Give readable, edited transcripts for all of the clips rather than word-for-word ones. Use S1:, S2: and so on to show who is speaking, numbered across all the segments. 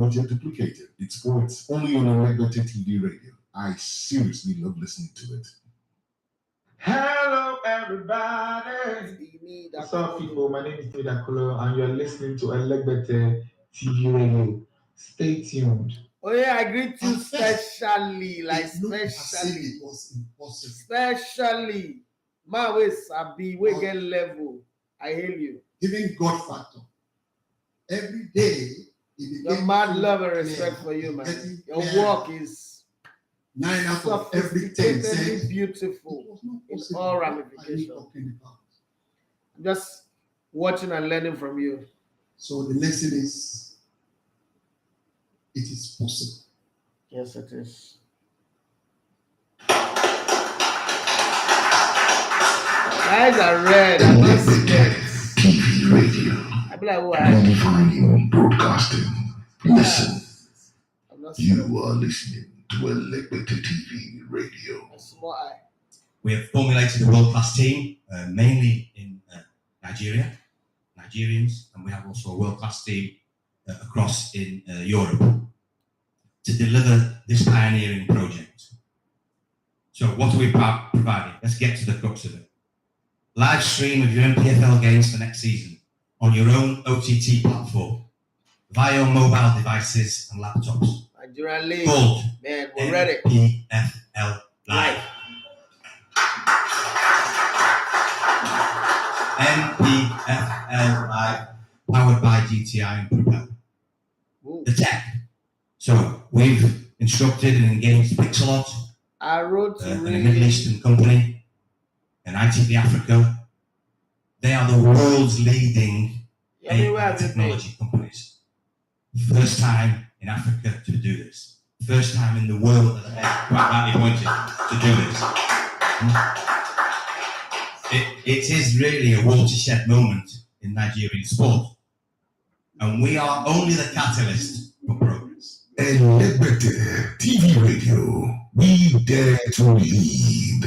S1: Project duplicated. It's sports only on Elevator TV radio. I seriously love listening to it.
S2: Hello, everybody. What's up, people? My name is Dakulo, and you're listening to Elevator TV radio. Stay tuned.
S3: Oh yeah, I greet you specially, like specially.
S1: It was impossible.
S3: Specially. Man, we sabi, we get level. I hail you.
S1: Even God factor. Every day,
S3: the mad love and respect for you, man. Your work is
S1: 9 out of every 10 said
S3: beautiful in all ramifications. I'm just watching and learning from you.
S1: So the lesson is, it is possible.
S3: Yes, it is. Guys are red. I'm not
S1: TV radio.
S3: I be like, what?
S1: Find you on broadcasting. Listen. You are listening to Elevator TV radio.
S3: That's why.
S4: We have formulated a world-class team, mainly in Nigeria, Nigerians, and we have also a world-class team across in Europe to deliver this pioneering project. So what are we providing? Let's get to the crux of it. Live stream of your MPFL games for next season on your own OTT platform via your mobile devices and laptops.
S3: Nigerian League.
S4: Called
S3: Man, we're ready.
S4: MPFL Live. MPFL Live, powered by GTI and Propel. The tech. So we've instructed and engaged Pixelot, a Middle Eastern company, and ITV Africa. They are the world's leading AI technology companies. First time in Africa to do this. First time in the world that they're rightly pointed to do this. It is really a watershed moment in Nigerian sport. And we are only the catalyst for progress.
S1: Elevator TV radio. We dare to lead.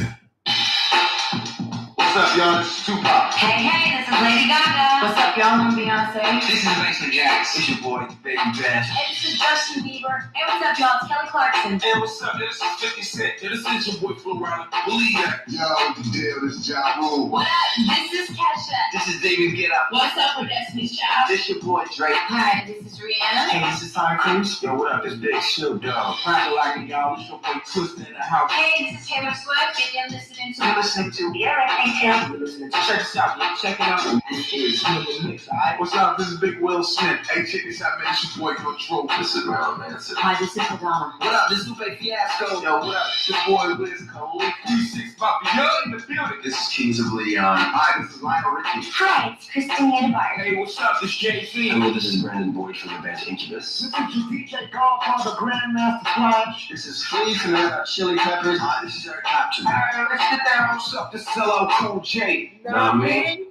S5: What's up, y'all? This is Tupac.
S6: Hey, this is Lady Gaga.
S7: What's up, y'all? I'm Beyonce.
S5: This is Mason Jackson. It's your boy, Baby Bash.
S6: Hey, this is Justin Bieber. Hey, what's up, y'all? It's Kelly Clarkson.
S5: Hey, what's up? This is 50 Cent. Hey, this is your boy, Flo Rida. Believe that. Yo, the deal. This is Ja Rule.
S6: What up? This is Kesha.
S5: This is David Get Up.
S6: What's up with Destiny's Child?
S5: This your boy, Drake.
S6: Hi, this is Rihanna.
S5: Hey, this is Ty Cruz. Yo, what up? This Big Snoop Dogg. Practical like it, y'all. This your boy, Twisted in the house.
S6: Hey, this is Taylor Swift. Baby, I'm listening to.
S5: You're listening to.
S6: You're listening to.
S5: You're listening to. Check this out. Check it out. This is the mix, alright? What's up? This is Big Will Smith. Hey, check this out, man. It's your boy, Control. Listen around, man.
S6: Hi, this is Madonna.
S5: What up? This is Lupe Fiasco. Yo, what up? It's your boy, Wiz Khalifa. 36 Mafia in the building. This is Kings of Leon. Hi, this is Lionel Richie.
S6: Hi, it's Christina Barr.
S5: Hey, what's up? This is JC.
S8: Hello, this is Brandon Boyd from the band Incubus.
S5: This is your DJ Godfather Grandmaster Flash.
S8: This is Flea from the Chili Peppers.
S5: Hi, this is Eric Clapton. Alright, let's get that. What's up? This is LL Cool J.
S7: Hi, my name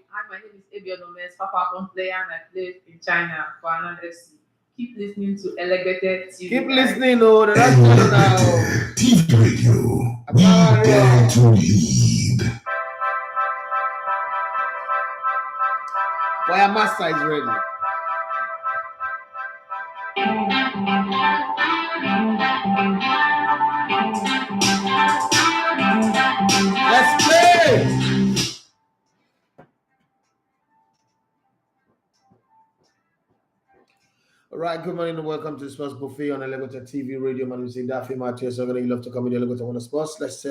S7: is Ebio Nomes. Papa can play and I play in China for another FC. Keep listening to Elevated TV.
S3: Keep listening, oh, that's good now.
S1: TV radio. We dare to lead.
S3: Fire master is ready. Let's play. All right, good morning and welcome to the Sports Buffet on Elevator TV radio. My name is Daffy Matthews. So you love to come in Elevator on the sports. Let's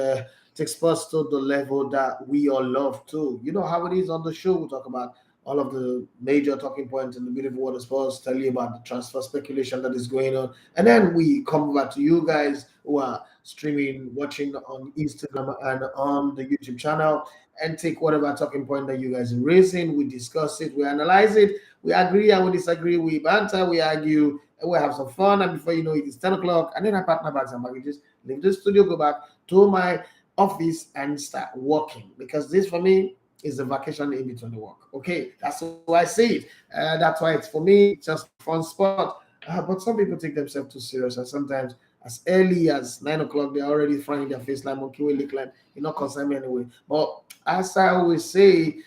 S3: take sports to the level that we all love too. You know how it is on the show. We talk about all of the major talking points in the beautiful world of sports, tell you about the transfer speculation that is going on. And then we come back to you guys who are streaming, watching on Instagram and on the YouTube channel and take whatever talking point that you guys are raising. We discuss it, we analyze it, we agree and we disagree, we banter, we argue, and we have some fun. And before you know it, it's 10 o'clock. And then I pack my bags and packages, leave the studio, go back to my office and start working. Because this for me is a vacation in between the work. Okay, that's why I say it. That's why it's for me, it's just a fun spot. But some people take themselves too serious, and sometimes as early as 9 o'clock, they're already frying their face like monkey will look like, you're not concerned me anyway. But as I always say,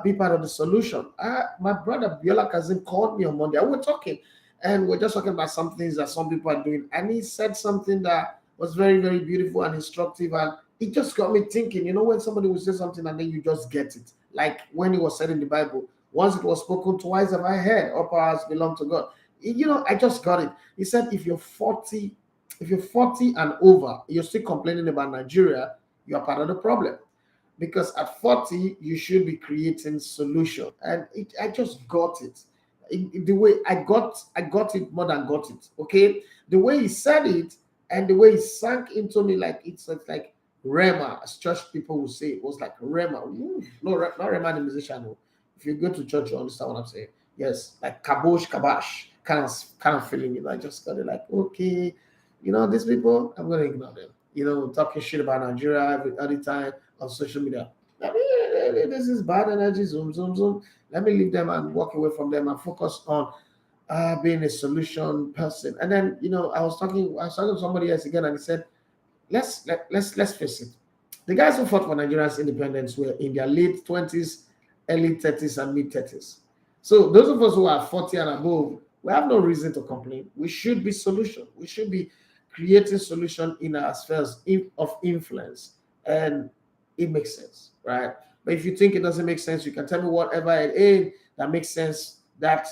S3: be part of the solution. My brother Biola Kazim called me on Monday. I was talking, And we're just talking about some things that some people are doing. And he said something that was very, very beautiful and instructive. And it just got me thinking, when somebody will say something and then you just get it. Like when it was said in the Bible, once it was spoken, twice have I heard, all powers belong to God. I just got it. He said, if you're 40 and over, you're still complaining about Nigeria, you are part of the problem. Because at 40, you should be creating solution. And I just got it. The way I got it more than got it. Okay, the way he said it and the way he sank into me, like it's like Rema, as church people would say, it was like Rema. Ooh, no, not Rema the musician. No. If you go to church, you understand what I'm saying. Yes, like kabash, kind of feeling. I just got it. Like, okay, these people, I'm gonna ignore them. Talking shit about Nigeria every time on social media. I mean, this is bad energy. Zoom. Let me leave them and walk away from them and focus on being a solution person. And then, I was talking to somebody else again, and he said, let's face it. The guys who fought for Nigeria's independence were in their late 20s, early 30s, and mid 30s. So those of us who are 40 and above, we have no reason to complain. We should be solution. We should be creating solution in our spheres of influence, and it makes sense, right? But if you think it doesn't make sense, you can tell me whatever it is that makes sense, that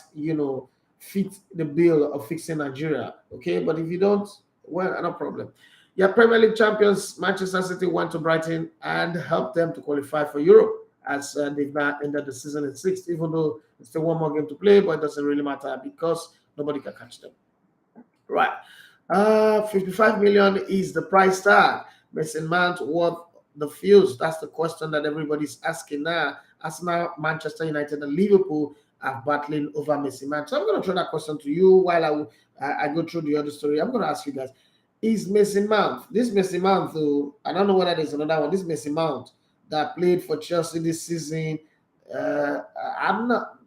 S3: fit the bill of fixing Nigeria. Okay, but if you don't, well, no problem. Yeah, Premier League champions Manchester City went to Brighton and helped them to qualify for Europe, as they've now ended the season in sixth, even though it's still one more game to play, but it doesn't really matter because nobody can catch them. Right. 55 million is the price tag. Mason Mount worth the fuse? That's the question that everybody's asking now. Arsenal, Manchester United, and Liverpool are battling over Mason Mount. So I'm going to throw that question to you while I go through the other story. I'm going to ask you guys, is Mason Mount, this Mason Mount, though, I don't know whether there's another one, this Mason Mount that played for Chelsea this season, I'm not,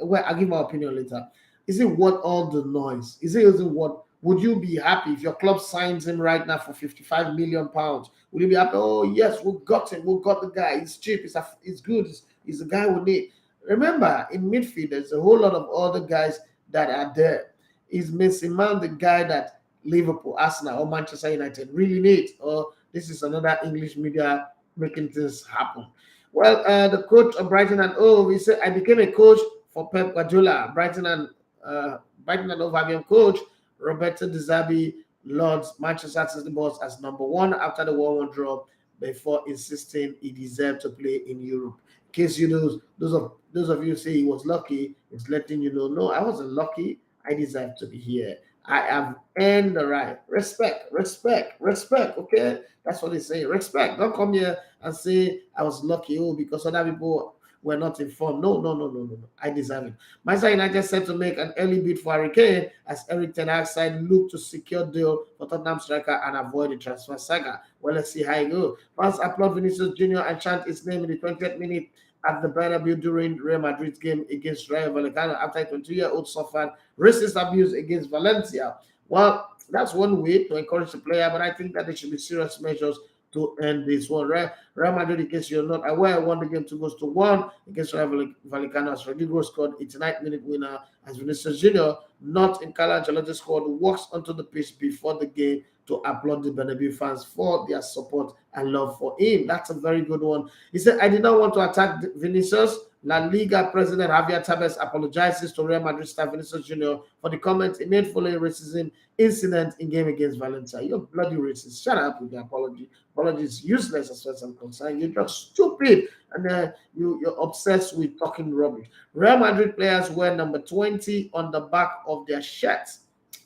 S3: well, I'll give my opinion later. Is it worth all the noise? Is it what? Would you be happy if your club signs him right now for 55 million pounds? Would you be happy? Oh yes, we got him. We got the guy. He's cheap. It's good. He's the guy we need. Remember, in midfield, there's a whole lot of other guys that are there. Is Mason Mount the guy that Liverpool, Arsenal, or Manchester United really need? Or this is another English media making things happen? Well, the coach of Brighton and Hove, he said, I became a coach for Pep Guardiola. Brighton and Hove Albion coach Roberto De Zerbi lauds Manchester City boss as number one after the 1-1 draw, before insisting he deserved to play in Europe. In case you know, those of you say he was lucky, it's letting you know, no, I wasn't lucky. I deserve to be here. I have earned the right. Respect. Okay, that's what they say. Respect. Don't come here and say I was lucky, because other people were not informed. No. I deserve it. Manchester United set to make an early bid for Harry Kane as Eric Ten Hag's side look to secure deal for Tottenham striker and avoid the transfer saga. Well, let's see how it goes. Fans applaud Vinicius Jr. and chant his name in the 20th minute at the Bernabeu during Real Madrid's game against Rayo Vallecano after a 22-year-old suffered racist abuse against Valencia. Well, that's one way to encourage the player, but I think that there should be serious measures to end this one. Real Madrid, in case you're not aware, won the game 2-1 against Rayo Vallecano as Rodrigo scored 89th-minute winner as Vinicius Jr., not in Carlo Ancelotti's squad, walks onto the pitch before the game to applaud the Bernabeu fans for their support and love for him. That's a very good one. He said, I did not want to attack Vinicius. La Liga president Javier Tebas apologizes to Real Madrid star Vinicius Jr. for the comments he made following racism incident in game against Valencia. You're bloody racist. Shut up with the apology. Apology is useless as far as I'm concerned. You're just stupid, and you're obsessed with talking rubbish. Real Madrid players wear number 20 on the back of their shirts.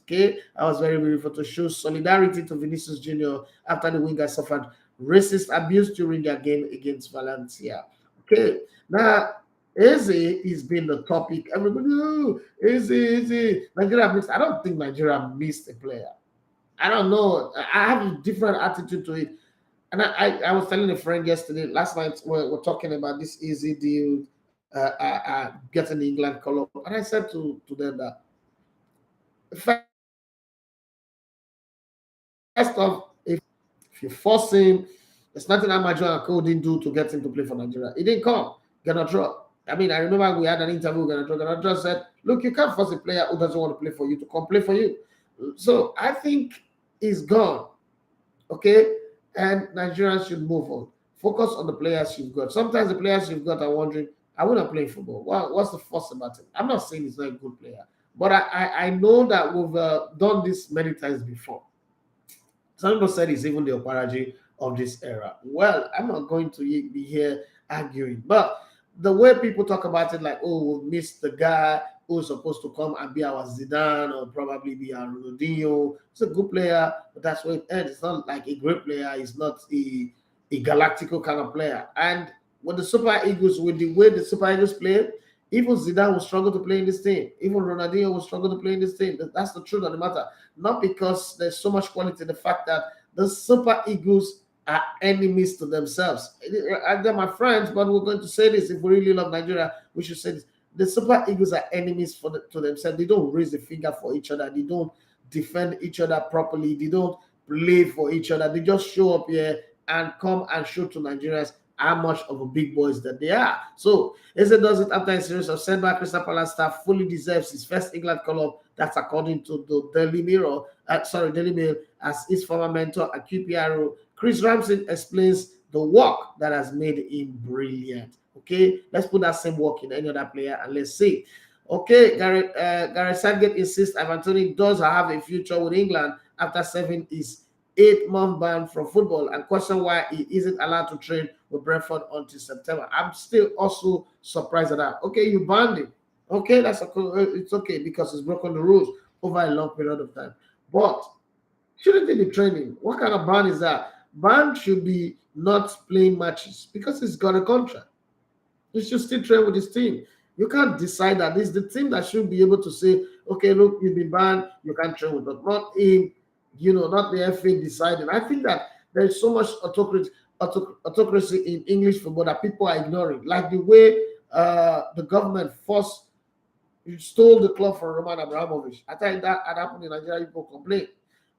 S3: Okay, I was very beautiful to show solidarity to Vinicius Jr. after the winger suffered racist abuse during their game against Valencia. Okay, now Eze has been the topic. Everybody, Eze. Nigeria missed. I don't think Nigeria missed a player. I don't know. I have a different attitude to it. And I was telling a friend yesterday, last night, we're talking about this Eze deal, getting the England call up. And I said to them that, first off, if you force him, there's nothing that Major Cole didn't do to get him to play for Nigeria. He didn't come. Ganacho. I mean, I remember we had an interview with Ganacho. Ganacho said, Look, you can't force a player who doesn't want to play for you to come play for you. So I think he's gone. Okay, and Nigerians should move on. Focus on the players you've got. Sometimes the players you've got are wondering, I want to play football. What's the fuss about it? I'm not saying he's not a good player, but I know that we've done this many times before. Some people said he's even the Oparaji of this era. Well, I'm not going to be here arguing, but the way people talk about it, like, oh, we missed the guy who's supposed to come and be our Zidane or probably be our Ronaldinho. He's a good player, but that's where it ends. It's not like a great player. He's not a galactical kind of player. And with the Super Eagles, with the way the Super Eagles play, even Zidane will struggle to play in this team. Even Ronaldinho will struggle to play in this team. That's the truth of the matter. Not because there's so much quality, the fact that the Super Eagles are enemies to themselves. And they're my friends, but we're going to say this. If we really love Nigeria, we should say this. The Super Eagles are enemies to themselves. They don't raise the finger for each other. They don't defend each other properly. They don't play for each other. They just show up here and come and show to Nigerians how much of a big boys that they are. So, Eze does it after a series of setback. Crystal Palace staff fully deserves his first England call-up. That's according to the Daily Mail, as his former mentor at QPRO. Chris Ramsey explains the work that has made him brilliant. Okay, let's put that same work in any other player and let's see. Okay, Gareth Southgate insists Ivan Toney does have a future with England after serving his 8-month ban from football and question why he isn't allowed to train with Brentford until September. I'm still also surprised at that. Okay, you banned him. Okay, it's okay because he's broken the rules over a long period of time. But shouldn't he be training? What kind of ban is that? Ban should be not playing matches because he's got a contract. He should still train with his team. You can't decide that. It's the team that should be able to say, okay, look, you've been banned, you can't train with us. Not him, not the FA deciding. I think that there's so much autocracy in English football that people are ignoring. Like the way the government stole the club from Roman Abramovich. I think that had happened in Nigeria, people complain.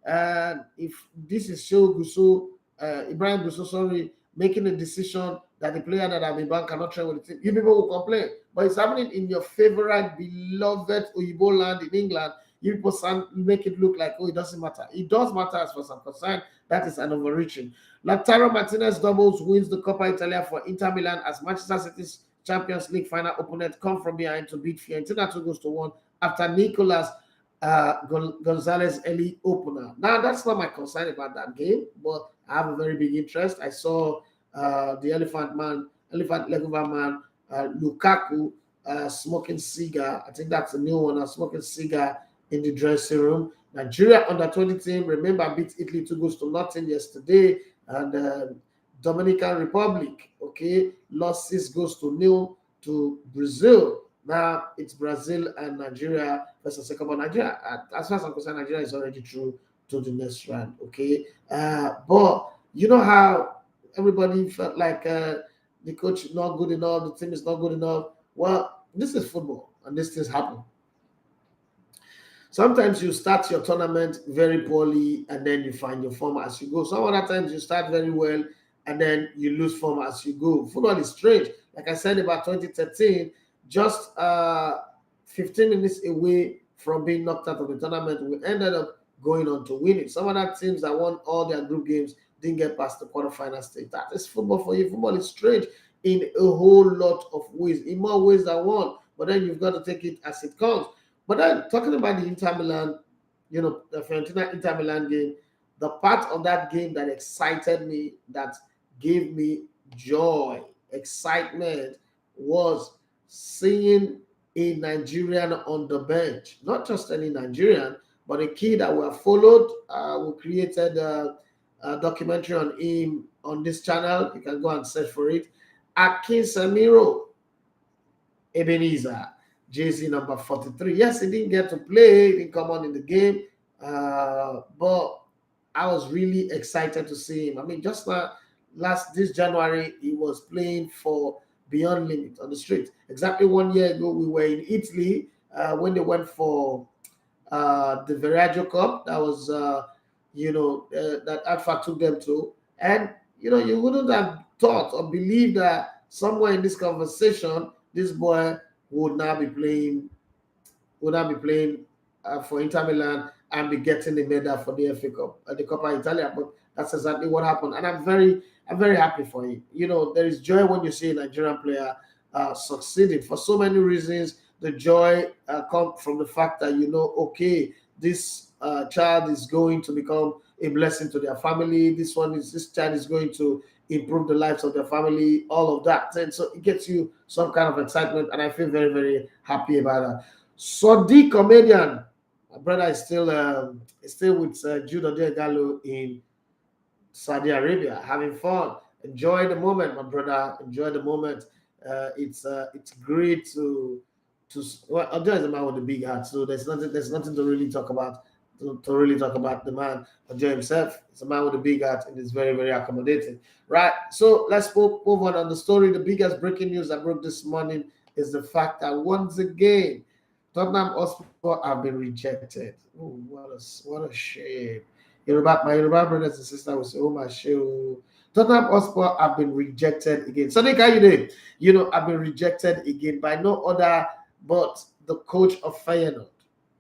S3: And if this is Ibrahim Gusso, making a decision that the player that have been banned cannot train with the team, you people will complain. But it's happening in your favorite, beloved Oyibo land in England. You people make it look like, oh, it doesn't matter. It does matter as far as I'm concerned. That is an overreaching. Lautaro Martinez doubles wins the Coppa Italia for Inter Milan as Manchester City's Champions League final opponent come from behind to beat Fiorentina 2-1 after Nicolas Gonzalez early opener. Now, that's not my concern about that game, but I have a very big interest. I saw the elephant Legovan man, Lukaku, smoking cigar. I think that's a new one, smoking cigar in the dressing room. Nigeria under 20 team, remember, beat Italy 2-0 yesterday, and Dominican Republic, okay, lost 6-0 to Brazil. Now it's Brazil and Nigeria versus second, but Nigeria, as far as I'm concerned, Nigeria is already through to the next round, okay? But you know how everybody felt like the coach is not good enough, the team is not good enough. Well, this is football, and these things happen. Sometimes you start your tournament very poorly, and then you find your form as you go. Some other times you start very well, and then you lose form as you go. Football is strange. Like I said about 2013, just 15 minutes away from being knocked out of the tournament, we ended up going on to win it. Some other teams that won all their group games didn't get past the quarterfinal stage. That is football for you. Football is strange in a whole lot of ways, in more ways than one. But then you've got to take it as it comes. But then talking about the Inter Milan, the Fiorentina Inter Milan game, the part of that game that excited me, that gave me joy, excitement, was seeing a Nigerian on the bench. Not just any Nigerian, but a kid that we have followed. We created a documentary on him on this channel. You can go and search for it. Akin Samiro Ebenezer, JC number 43. Yes, he didn't get to play, he didn't come on in the game, but I was really excited to see him. I mean, just this January, he was playing for Beyond Limit on the street. Exactly 1 year ago, we were in Italy when they went for the Viaggio Cup. That was, that Alpha took them to. And, you wouldn't have thought or believed that somewhere in this conversation, this boy would now be playing will now be playing for Inter Milan and be getting the medal for the FA Cup, the Coppa Italia. But that's exactly what happened, and I'm very happy for him. You know, there is joy when you see a Nigerian player succeeding for so many reasons. The joy comes from the fact that okay, this child is going to become a blessing to their family. This child is going to improve the lives of their family, all of that. And so it gets you some kind of excitement, and I feel very, very happy about that. So the comedian, my brother is still with Jude Gallo in Saudi Arabia, having fun. Enjoy the moment, my brother. Enjoy the moment. It's great to well, Ojo is a man with a big heart, so there's nothing to really talk about. To really talk about the man, Ojo himself. It's a man with a big heart and is very, very accommodating. Right. So let's move on the story. The biggest breaking news that broke this morning is the fact that once again, Tottenham Hotspur have been rejected. Oh, what a shame. My Yoruba brothers and sisters will say, "Oh my shame." Tottenham Hotspur have been rejected again. So Nick, how you doing? I've been rejected again by no other but the coach of Feyenoord,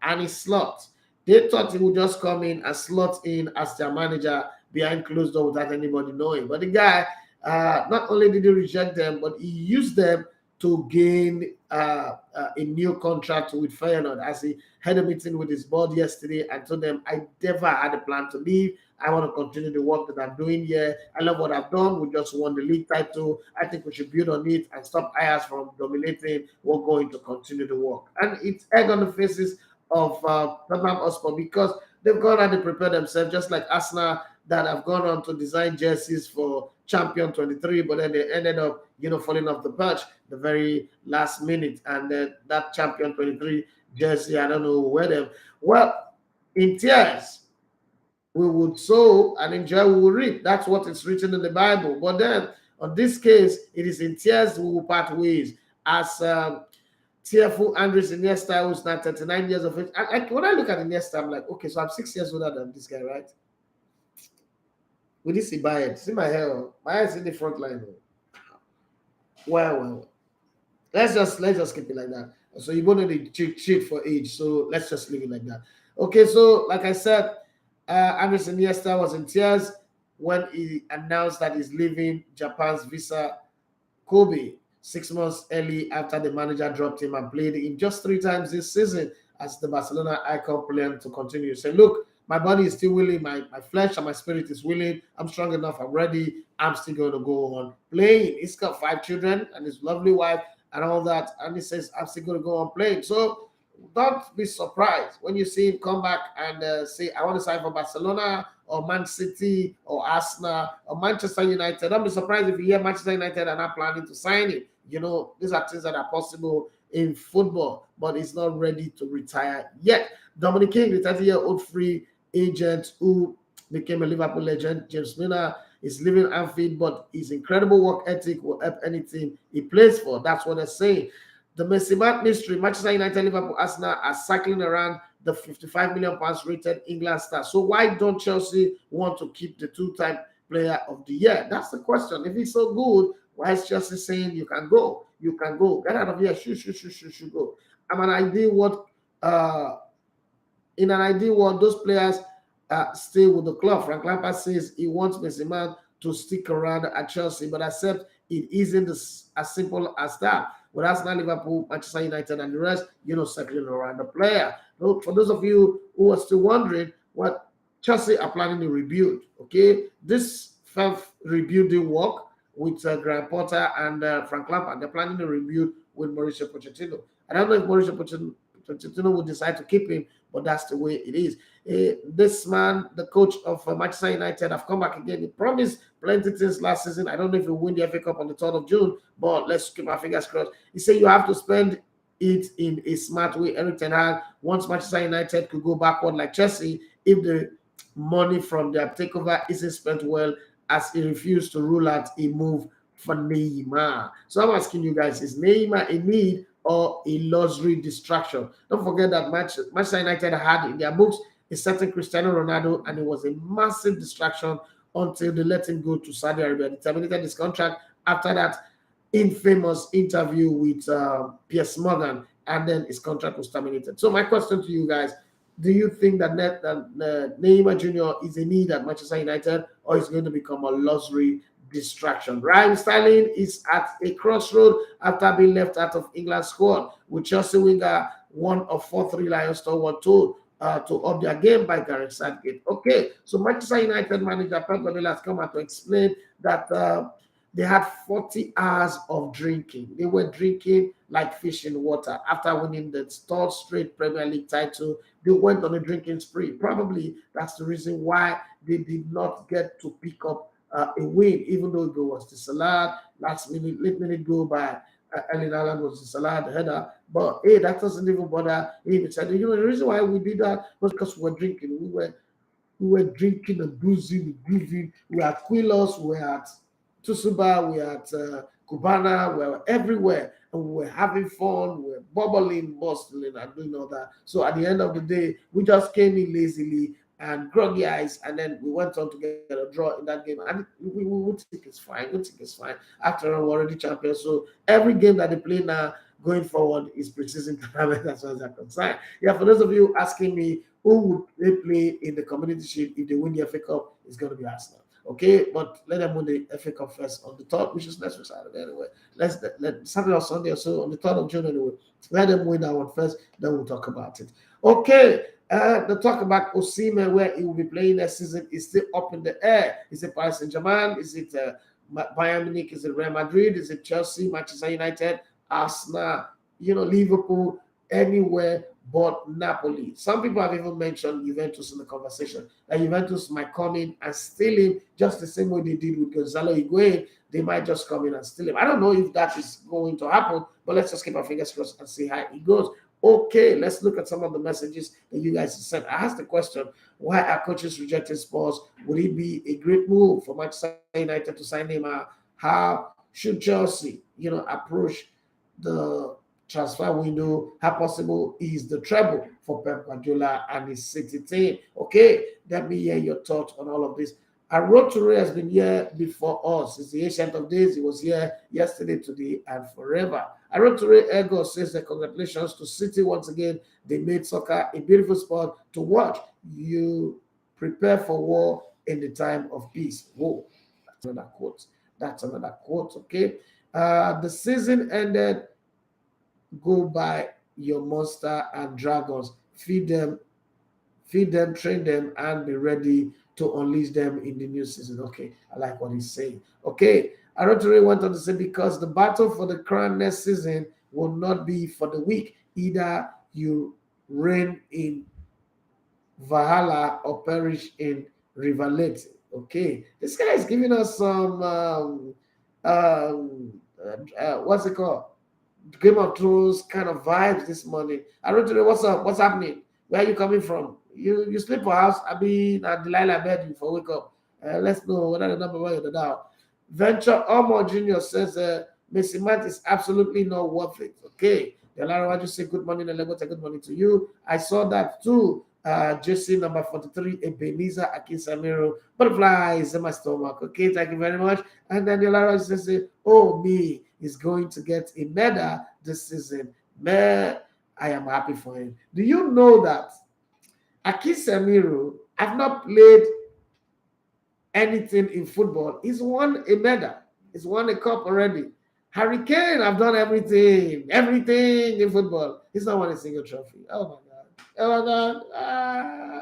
S3: Arne Slot. They thought he would just come in and slot in as their manager behind closed door without anybody knowing. But the guy, not only did he reject them, but he used them to gain a new contract with Feyenoord, as he had a meeting with his board yesterday and told them, I never had a plan to leave. I want to continue the work that I'm doing here. I love what I've done. We just won the league title. I think we should build on it and stop Ayers from dominating. We're going to continue the work. And it's egg on the faces of Tottenham Hotspur, because they've gone and they prepared themselves, just like Arsenal that have gone on to design jerseys for Champion 23, but then they ended up, falling off the perch the very last minute. And that Champion 23 jersey, I don't know where them. Well, in tears, we would sow and in joy we will reap. That's what is written in the Bible. But then, on this case, it is in tears we will part ways. As tearful Andres Iniesta, who's now 39 years of age. When I look at Iniesta, I'm like, okay, so I'm 6 years older than this guy, right? With this, see my head. See my hair. My hair is in the front line. Well. Let's just keep it like that. So you won't need to cheat for age. So let's just leave it like that. Okay, so like I said, Andres Iniesta was in tears when he announced that he's leaving Japan's Visa Kobe 6 months early after the manager dropped him and played him just 3 times this season as the Barcelona icon plan to continue. Say, look, my body is still willing, my flesh and my spirit is willing. I'm strong enough, I'm ready. I'm still going to go on playing. He's got 5 children and his lovely wife and all that. And he says, I'm still going to go on playing. So don't be surprised when you see him come back and say, I want to sign for Barcelona or Man City or Arsenal or Manchester United. Don't be surprised if you hear Manchester United are not planning to sign him. These are things that are possible in football, but he's not ready to retire yet. Dominic King, the 30-year-old free agent who became a Liverpool legend, James Milner, is leaving Anfield, but his incredible work ethic will help any team he plays for. That's what they're saying. The Messi mystery, Manchester United, Liverpool, Arsenal are cycling around the £55 million rated England star. So why don't Chelsea want to keep the 2-time player of the year? That's the question. If he's so good, why is Chelsea saying you can go? You can go. Get out of here. Should go. In an ideal world, those players stay with the club. Frank Lampard says he wants Messi to stick around at Chelsea, but accept it isn't as simple as that. With Arsenal, Liverpool, Manchester United, and the rest, circling around the player. So for those of you who are still wondering, what Chelsea are planning to rebuild, okay? This rebuilding work with Graham Potter and Frank Lampard, they're planning to rebuild with Mauricio Pochettino. I don't know if Mauricio Pochettino will decide to keep him, but that's the way it is. This man, the coach of Manchester United, have come back again. He promised plenty of things last season. I don't know if he'll win the FA Cup on the 3rd of June, but let's keep our fingers crossed. He said you have to spend it in a smart way. Eric Ten Hag wants Manchester United to go backward like Chelsea if the money from their takeover isn't spent well, as he refused to rule out a move for Neymar. So I'm asking you guys, is Neymar a need or a luxury distraction? Don't forget that Manchester United had in their books a certain Cristiano Ronaldo, and it was a massive distraction until they let him go to Saudi Arabia. They terminated his contract after that infamous interview with Piers Morgan and then his contract was terminated. So my question to you guys, do you think that Neymar Jr. is a need at Manchester United, or is going to become a luxury distraction? Raheem Sterling is at a crossroad after being left out of England's squad, with Chelsea winger one of 4-3 Lions were told to up their game by Gareth Southgate. Okay, so Manchester United manager Pep Guardiola has come out to explain that they had 40 hours of drinking. They were drinking like fish in water. After winning the third straight Premier League title, they went on a drinking spree. Probably that's the reason why they did not get to pick up a win, even though it was the Salah late minute goal by Erling Haaland was the Salah header. But hey, that doesn't even bother him. He said, the reason why we did that was because we were drinking. We were drinking and boozing, grooving. We were at Quilos, we were at Tusuba, we were at Cubana, we were everywhere. And we were having fun, we were bubbling, bustling, and doing all that. So at the end of the day, we just came in lazily and groggy eyes, and then we went on to get a draw in that game. And we think it's fine. We think it's fine. After all, we're already champions. So every game that they play now going forward is preseason tournament as far as I'm concerned. Yeah, for those of you asking me who would they play in the Community Shield if they win the FA Cup, it's going to be Arsenal. Okay, but let them win the FA Cup first on the 3rd, which is next week Saturday anyway. Let Saturday or Sunday or so on the 3rd of June anyway. Let them win that one first, then we'll talk about it. Okay, the talk about Osimhen, where he will be playing next season, is still up in the air. Is it Paris Saint-Germain? Is it Bayern Munich? Is it Real Madrid? Is it Chelsea, Manchester United, Arsenal, Liverpool, anywhere but Napoli? Some people have even mentioned Juventus in the conversation. That Juventus might come in and steal him just the same way they did with Gonzalo Higuain. They might just come in and steal him. I don't know if that is going to happen, but let's just keep our fingers crossed and see how it goes. Okay, let's look at some of the messages that you guys sent. I asked the question, why are coaches rejecting Spurs? Would it be a great move for Manchester United to sign Neymar? How should Chelsea, approach the transfer window? How possible is the treble for Pep Guardiola and his City team? Okay, let me hear your thoughts on all of this. Arne Slot has been here before us. It's the ancient of days. He was here yesterday, today, and forever. Arne Slot Ego says that congratulations to City once again. They made soccer a beautiful sport to watch. You prepare for war in the time of peace. Whoa, that's another quote. That's another quote, okay? The season ended. Go buy your monster and dragons. Feed them, train them, and be ready to unleash them in the new season. Okay, I like what he's saying. Okay, Arotore went on to say, because the battle for the crown next season will not be for the weak. Either you reign in Valhalla or perish in Rivalete. Okay, this guy is giving us some what's it called? Game of Thrones kind of vibes this morning. Arotore, what's up? What's happening? Where are you coming from? You sleep for house. I mean, Delilah bed you for wake up. Let's know whether the number one or the down. Venture Omo Jr. says Messi Matt is absolutely not worth it. Okay. Delara, why you say good morning, Legote, good morning to you. I saw that too. JC number 43, Ebenezer Akinsamiro. Butterflies in my stomach. Okay, thank you very much. And then Delara says, oh, me is going to get a medal this season. Man, I am happy for him. Do you know that Akinsamiro have not played anything in football? He's won a medal. He's won a cup already. Harry Kane have done everything in football. He's not won a single trophy. Oh my God. Oh my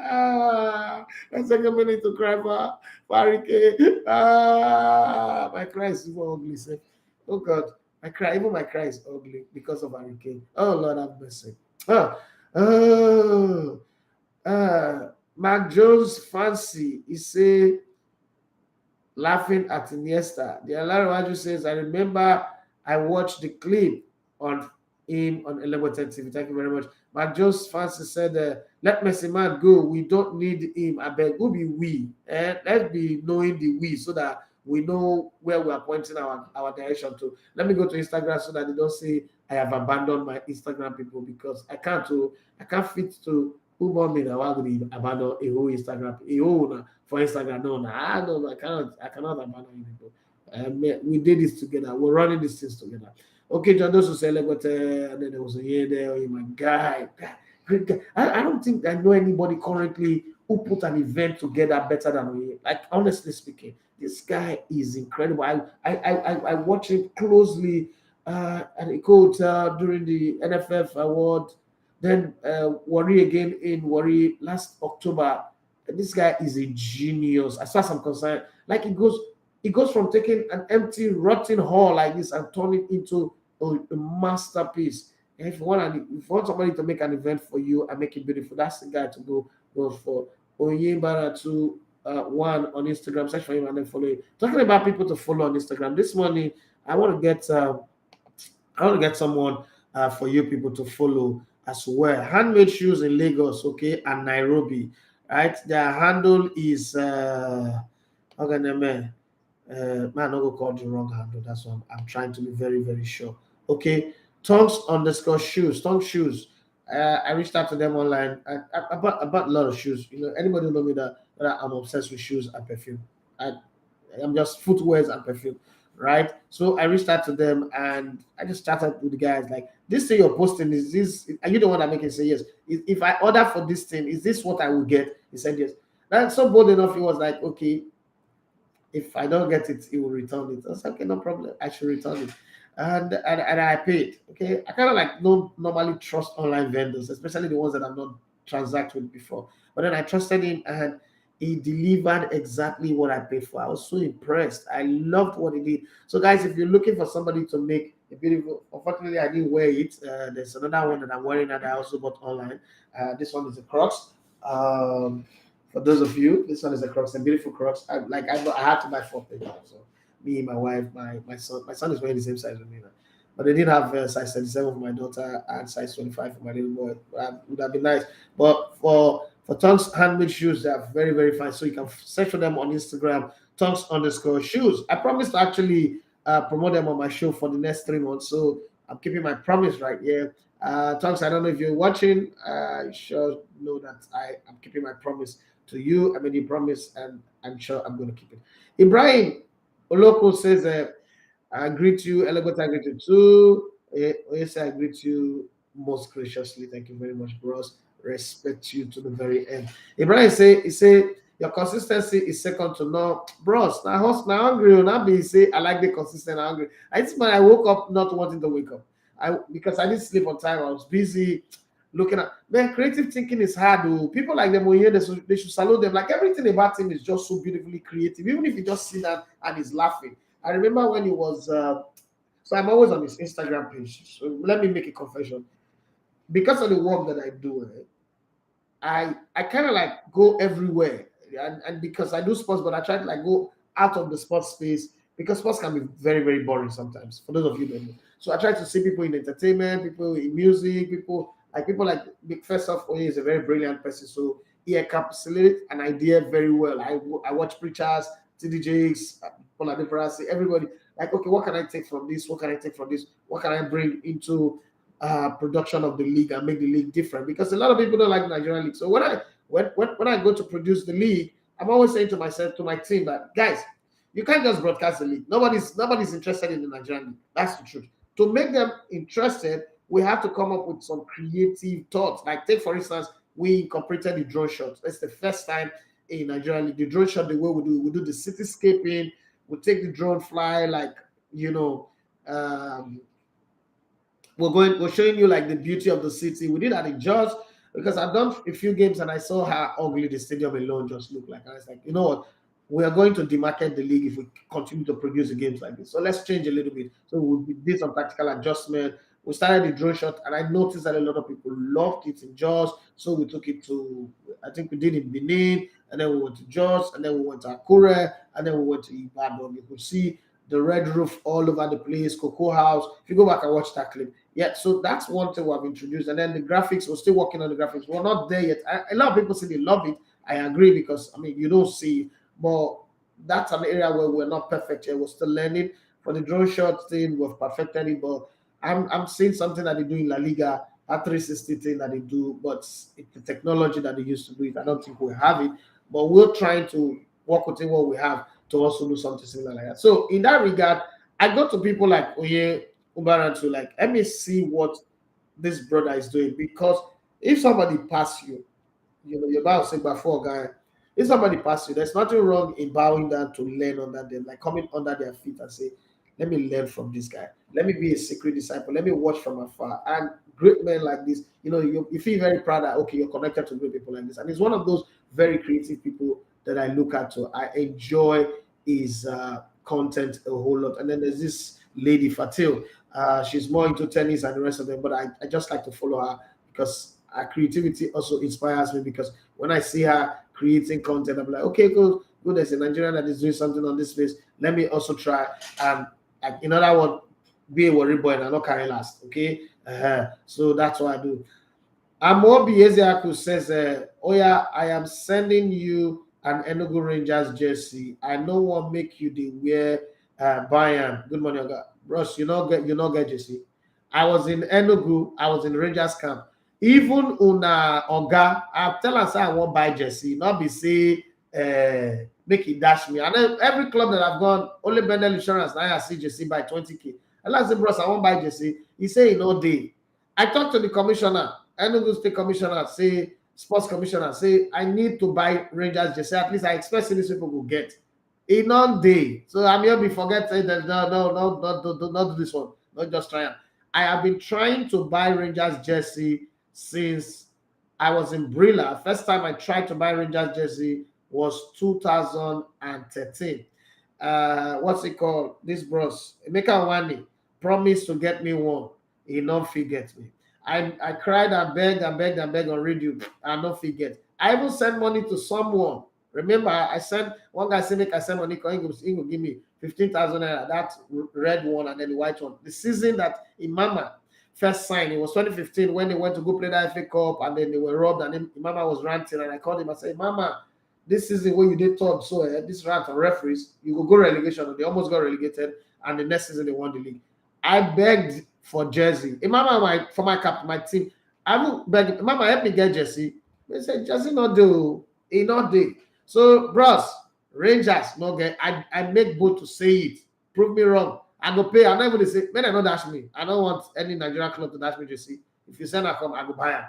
S3: God. Let's take a minute to cry for Harry Kane. My cry is super ugly. Sir. Oh God. Even my cry is ugly because of Harry Kane. Oh Lord have mercy. Mark Jones fancy. He say, laughing at Iniesta. The Alaraju says, I remember I watched the clip on him on Elevated TV. Thank you very much. Mark Jones fancy said, let Messi man go. We don't need him. I beg, who be we? Let's be knowing the we so that we know where we are pointing our direction to. Let me go to Instagram so that they don't say I have abandoned my Instagram people, because I can't fit to who want me now. Why would he abandon a whole Instagram? For Instagram? No, I cannot abandon you people. We did this together. We're running these things together. Okay, John, those who celebrate, and then there was a year there, oh, my guy. Great guy. I don't think I know anybody currently who put an event together better than me. Like, honestly speaking, this guy is incredible. I watch him closely at a coach during the NFF award, then Worry again in Worry last October. This guy is a genius as far as I'm concerned. Like it goes from taking an empty, rotten hall like this and turn it into a masterpiece. And if you want somebody to make an event for you and make it beautiful, that's the guy to go for. Oyebara to one on Instagram, search for him and then follow him. Talking about people to follow on Instagram. This morning, I want to get someone for you people to follow as well. Handmade shoes in Lagos, okay, and Nairobi, right? Their handle is okay, man. Man, not go call the wrong handle. That's why I'm trying to be very, very sure. Okay, tongues underscore shoes, tongue shoes. I reached out to them online. I bought a lot of shoes. Anybody who know me that I'm obsessed with shoes and perfume. I'm just footwears and perfume, right? So I reached out to them and I just chatted with the guys like, this thing you're posting, is this? Are you the one that make it say yes? If I order for this thing, is this what I will get? He said yes. That's so bold enough. He was like, okay, if I don't get it, he will return it. I said, okay, no problem. I should return it. And I paid. Okay. I kind of like don't normally trust online vendors, especially the ones that I've not transacted with before. But then I trusted him and he delivered exactly what I paid for. I was so impressed. I loved what he did. So, guys, if you're looking for somebody to make a beautiful, unfortunately, I didn't wear it. There's another one that I'm wearing that I also bought online. This one is a Crocs. For those of you, this one is a Crocs, a beautiful Crocs. I had to buy 4 pairs. So me, my wife, my son. My son is wearing the same size as me now. But they didn't have size 37 for my daughter and size 25 for my little boy. Would have been nice. But for Tongues handmade shoes, they are very, very fine. So you can search for them on Instagram, Tongues underscore shoes. I promised to actually promote them on my show for the next 3 months. So I'm keeping my promise right here. Tongues, I don't know if you're watching. I sure know that I'm keeping my promise to you. I made a promise and I'm sure I'm going to keep it. Ibrahim Oloko says, I greet you. Elegot, I greet you too. Yes, I greet you most graciously. Thank you very much, bros. Respect you to the very end. Ibrahim he say your consistency is second to none. Bros, now hungry. Now be say I like the consistent hungry. I woke up not wanting to wake up. Because I didn't sleep on time. I was busy looking at creative thinking is hard. Though. People like them they should salute them. Like everything about him is just so beautifully creative. Even if you just see that and he's laughing. I remember when he was so I'm always on his Instagram page. So let me make a confession. Because of the work that I do, I kind of like go everywhere. And because I do sports, but I try to like go out of the sports space because sports can be very, very boring sometimes. For those of you that know. So I try to see people in entertainment, people in music, people like first off, Oye is a very brilliant person. So he encapsulates an idea very well. I watch preachers, TDJs, everybody like, okay, what can I take from this? What can I take from this? What can I bring into production of the league and make the league different? Because a lot of people don't like the Nigerian league. So when I go to produce the league, I'm always saying to myself, to my team, that guys, you can't just broadcast the league. Nobody's interested in the Nigerian league. That's the truth. To make them interested, we have to come up with some creative thoughts. Like take for instance, we incorporated the drone shot. That's the first time in Nigeria league. The drone shot, the way we do the cityscaping. We take the drone fly, like we're showing you like the beauty of the city. We did that in Jos because I've done a few games and I saw how ugly the stadium alone just looked like. And I was like, you know what? We are going to demarket the league if we continue to produce the games like this. So let's change a little bit. So we did some tactical adjustment. We started the drone shot, and I noticed that a lot of people loved it in Jos. So we took it to, I think we did in Benin, and then we went to Jos, and then we went to Akure, and then we went to Ibadan. You could see the red roof all over the place, Cocoa House. If you go back and watch that clip, yeah. So that's one thing we have introduced, and then the graphics. We're still working on the graphics. We're not there yet. A lot of people say they love it. I agree because you don't see, but that's an area where we're not perfect yet. We're still learning. For the drone shot thing, we've perfected it, but I'm seeing something that they do in La Liga, a 360 thing that they do, but it's the technology that they used to do it. I don't think we have it, but we're trying to work within what we have to also do something similar like that. So in that regard, I go to people like Oye Ubarantu, like, let me see what this brother is doing. Because if somebody pass you, you're about to say before, guy, if somebody pass you, there's nothing wrong in bowing down to learn under them, like coming under their feet and say, let me learn from this guy. Let me be a secret disciple. Let me watch from afar. And great men like this, you feel very proud that, okay, you're connected to great people like this. And he's one of those very creative people that I look at. So I enjoy his content a whole lot. And then there's this lady, Fatil. She's more into tennis and the rest of them, but I just like to follow her because her creativity also inspires me, because when I see her creating content, I'm like, okay, cool, there's a Nigerian that is doing something on this space. Let me also try. In other words, be a worry boy and not carry last. Okay. So that's what I do. Amobi Ezeaku says, oh yeah, I am sending you an Enugu Rangers jersey. I know what make you the wear Bayern. Good morning, bros. You not get jersey. I was in Enugu. I was in Rangers camp. Even una Oga, I tell us I won't buy jersey. Not be say make it dash me. And every club that I've gone, only Bendel Insurance, now I see jersey by 20K. And I say, bros, I won't buy jersey. He say, no day. I talked to the commissioner, Enugu State Commissioner, say, sports commissioner, say, I need to buy Rangers jersey. At least I expect these people will get. In all day. So I'm here be forget that not do this one. Not just try it. I have been trying to buy Rangers jersey since I was in Brilla. First time I tried to buy Rangers jersey was 2013. What's it called? This bros, Emeka Wani promised to get me one. He not forget me. I cried and begged and begged and begged on radio. I not forget. I even sent money to someone. Remember, I sent one guy said, make I send money. He will give me 15,000 naira. That red one and then the white one. The season that Imama first signed, it was 2015 when they went to go play the FA Cup and then they were robbed and then Imama was ranting and I called him and said, Mama, this season where you did talk so this rant on referees, you go relegation. And they almost got relegated and the next season they won the league. I begged for jersey. Imama for my team. I will beg Mama help me get jersey. They said jersey not do, he not do. So, bros, Rangers, no get. I make bold to say it. Prove me wrong. I go pay. I'm not even say, man, I don't dash me. I don't want any Nigerian club to dash me jersey. If you send a come, I go buy it.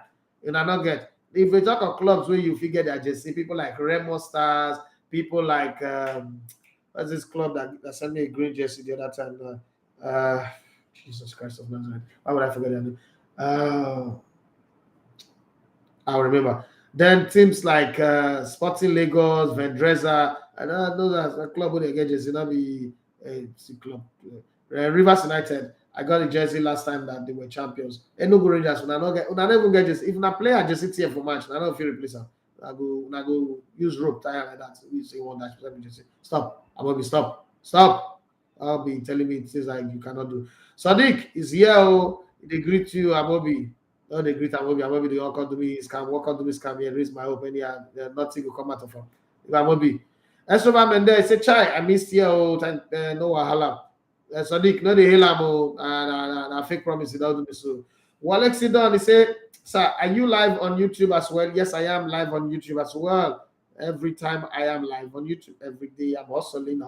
S3: And I not get. If we talk of clubs where you figure their jersey, people like Remo Stars, people like what's this club that sent me a green jersey the other time? Jesus Christ of Nazareth. Why would I forget their name? I'll remember. Then teams like Sporting Lagos, Vendresa, and I know that's a club where they get jersey, not be a club. Rivers United, I got a jersey last time that they were champions. Enugu Rangers, when I don't even get jersey. If I play a jersey team for match, I don't feel replace them. I go use rope tie like that. We say one dash jersey. Stop. I will be stop. I'll be telling me things like you cannot do. Sadiq is here. Oh, they greet you, Amobi. No, they greet Amobi. Amobi, they all come to me, scam, walk on to me, scam here, raise my hope, and nothing will come out of him. Amobi. Estroba Mendez say, Chai, I missed you, no wahala. Sadiq, no, the hell, and fake promise, he don't do me so. Walexi Don, he say, sir, are you live on YouTube as well? Yes, I am live on YouTube as well. Every time I am live on YouTube, every day I'm hustling.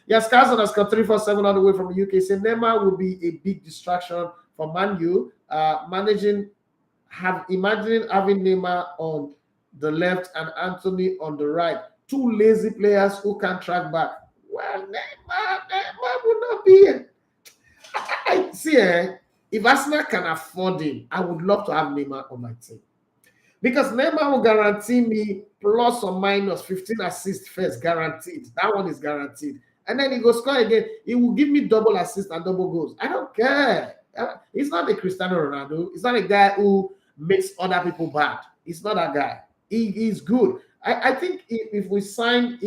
S3: Yes, Carson has got 347 all the way from the UK. Say Neymar will be a big distraction for Man U. Imagining having Neymar on the left and Anthony on the right. Two lazy players who can't track back. Well, Neymar will not be it. I see, if Arsenal can afford him, I would love to have Neymar on my team. Because Neymar will guarantee me plus or minus 15 assists first, guaranteed. That one is guaranteed. And then he goes score again. He will give me double assists and double goals. I don't care. He's not a Cristiano Ronaldo. He's not a guy who makes other people bad. He's not that guy. He's good. I think if we sign,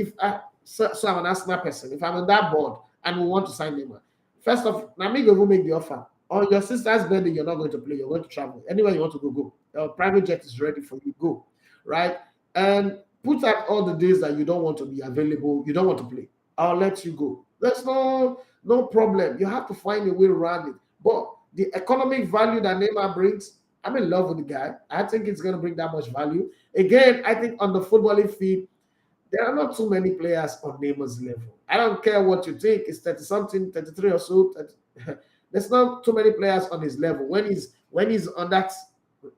S3: so I'm an Arsenal person, if I'm on that board and we want to sign Neymar, first off, Namigo will make the offer. On your sister's birthday, you're not going to play. You're going to travel. Anywhere you want to go. Your private jet is ready for you. Go, right? And put out all the days that you don't want to be available. You don't want to play. I'll let you go. There's no problem. You have to find a way around it. But the economic value that Neymar brings, I'm in love with the guy. I think it's going to bring that much value. Again, I think on the footballing field, there are not too many players on Neymar's level. I don't care what you think. It's 30-something, 33 or so. There's not too many players on his level. When he's on that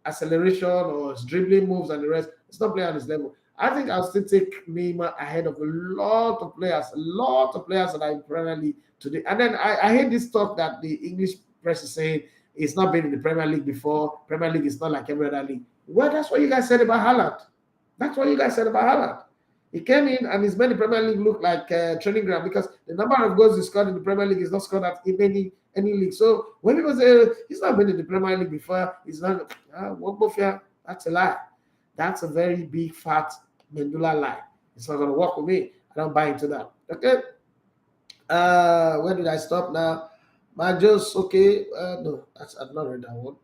S3: acceleration or his dribbling moves and the rest, it's not playing on his level. I think I'll still take Neymar ahead of a lot of players that are in Premier League today. And then I hate this talk that the English press is saying it's not been in the Premier League before. Premier League is not like every other league. Well, that's what you guys said about Holland. That's what you guys said about Holland. He came in and he's made the Premier League look like a training ground because the number of goals he scored in the Premier League is not scored at any league. So when people say he's not been in the Premier League before, he's not. That's a lie. That's a very big fat medulla lie. It's not going to work with me. I don't buy into that. Okay. Where did I stop now? Okay. No, I've not read that one.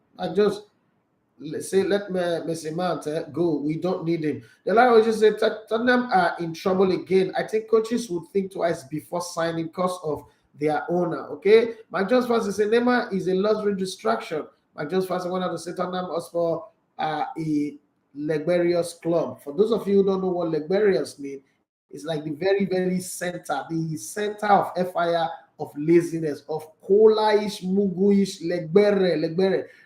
S3: Let Messi Mount go. We don't need him. The line was just say Tottenham are in trouble again. I think coaches would think twice before signing because of their owner. Okay, Mike Jones fans say Neymar is a luxury distraction. Mike Jones fans want to say Tottenham for a Legberius club. For those of you who don't know what Legberius means, it's like the very, very center of fire, of laziness, of cola-ish, mugu-ish, legbere.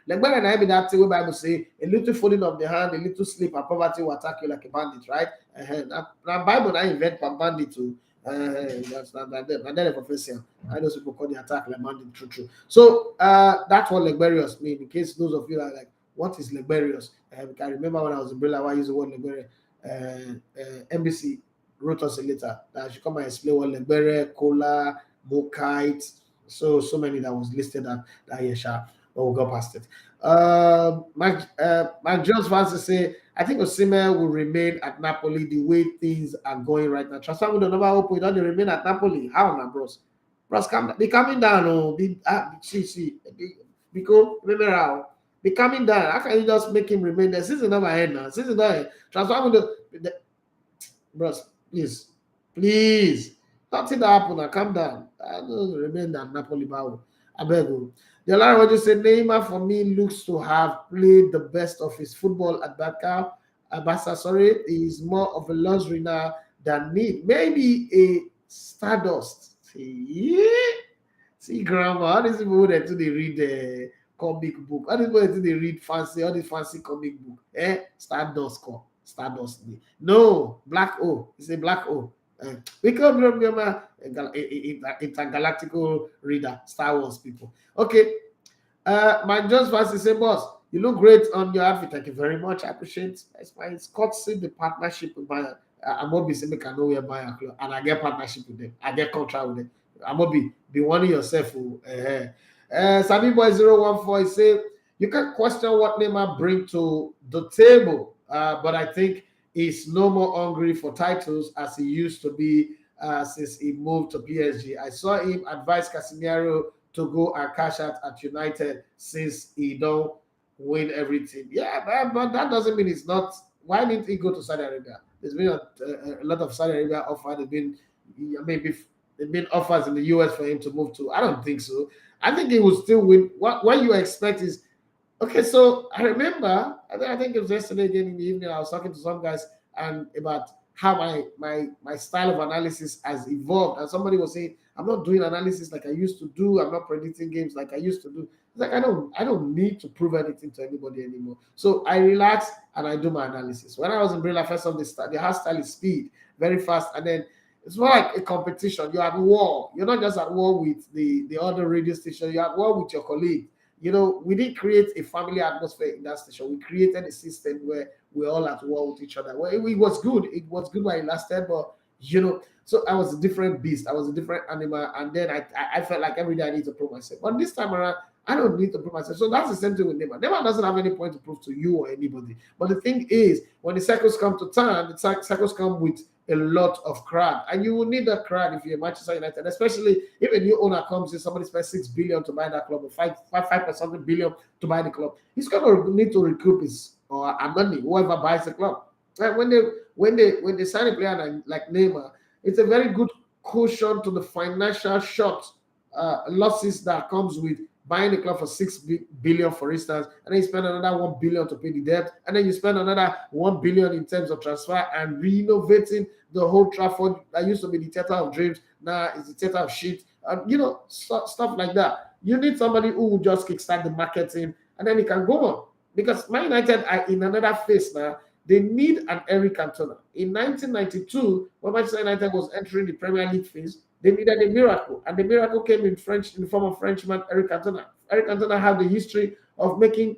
S3: Legbere na be that thing where Bible say a little folding of the hand, a little sleep, and poverty will attack you like a bandit, right? Now Bible na invent for bandit too. That's not that. And then professor, I know people call the attack like bandit. True. So that's what Legberius mean. In case those of you are like, what is Legberius? I remember when I was in Bella, I used the word Legbere. NBC wrote us a letter that I should come and explain what Legbere, cola, Mokite, so many that was listed that year, but we'll go past it. Mike Jones wants to say, I think Osimhen will remain at Napoli the way things are going right now. Transfer window never open, you don't remain at Napoli. How now, bros? Bros, be coming down. Oh, because remember how be coming down. How can you just make him remain there? Since it's never end now. Since it's not end. Transfer window, bros, please. Nothing that happened. Now calm down. I don't remain at Napoli. I beg you. The line what you say, Neymar for me looks to have played the best of his football at Barca. Sorry, is more of a luxury now than need. Maybe a Stardust. See, grandma. All these people that they read comic book. All these people that they read all these fancy comic book. Stardust. No, Black O. It's a Black O. We come from intergalactical reader, Star Wars people. Okay. My just fancy say, boss, you look great on your outfit. Thank you very much. I appreciate it. It's courtesy the partnership with my Amobi say make I know where buy a club and I get partnership with them. I get contract with them. Amobi, be warning yourself. Sabi Boy 014 say you can question what Neymar bring to the table, but I think he's no more hungry for titles as he used to be since he moved to PSG. I saw him advise Casemiro to go and cash out at United since he don't win everything. Yeah, but that doesn't mean it's not. Why didn't he go to Saudi Arabia? There's been a lot of Saudi Arabia offers. There've been offers in the US for him to move to. I don't think so. I think he will still win. What you expect is, okay, so I remember, I think it was yesterday again in the evening, I was talking to some guys and about how my style of analysis has evolved. And somebody was saying, I'm not doing analysis like I used to do. I'm not predicting games like I used to do. It's like I don't need to prove anything to anybody anymore. So I relax and I do my analysis. When I was in Brilla, first of the hard style is speed, very fast, and then it's more like a competition. You're at war. You're not just at war with the other radio station. You're at war with your colleague. You know, we didn't create a family atmosphere in that station. We created a system where we're all at war with each other. Well, it was good. It was good while it lasted, but you know, so I was a different beast. I was a different animal, and then I felt like every day I need to prove myself. But this time around, I don't need to prove myself. So that's the same thing with Neymar. Neymar doesn't have any point to prove to you or anybody. But the thing is, when the cycles come to turn, the cycles come with a lot of crowd, and you will need that crowd if you're Manchester United, especially if a new owner comes in, somebody spends $6 billion to buy that club, or $5 billion to buy the club. He's going to need to recoup his money, whoever buys the club. Right? When they sign a player like Neymar, it's a very good cushion to the financial shock losses that comes with buying the club for 6 billion, for instance, and then you spend another 1 billion to pay the debt, and then you spend another 1 billion in terms of transfer and renovating the whole Trafford that used to be the theater of dreams, now it's the theater of shit, and stuff like that. You need somebody who will just kickstart the marketing, and then it can go on. Because Man United are in another phase now. They need an Eric Cantona. In 1992, when Manchester United was entering the Premier League phase, they needed a miracle, and the miracle came in the form of Frenchman Eric Cantona. Eric Cantona had the history of making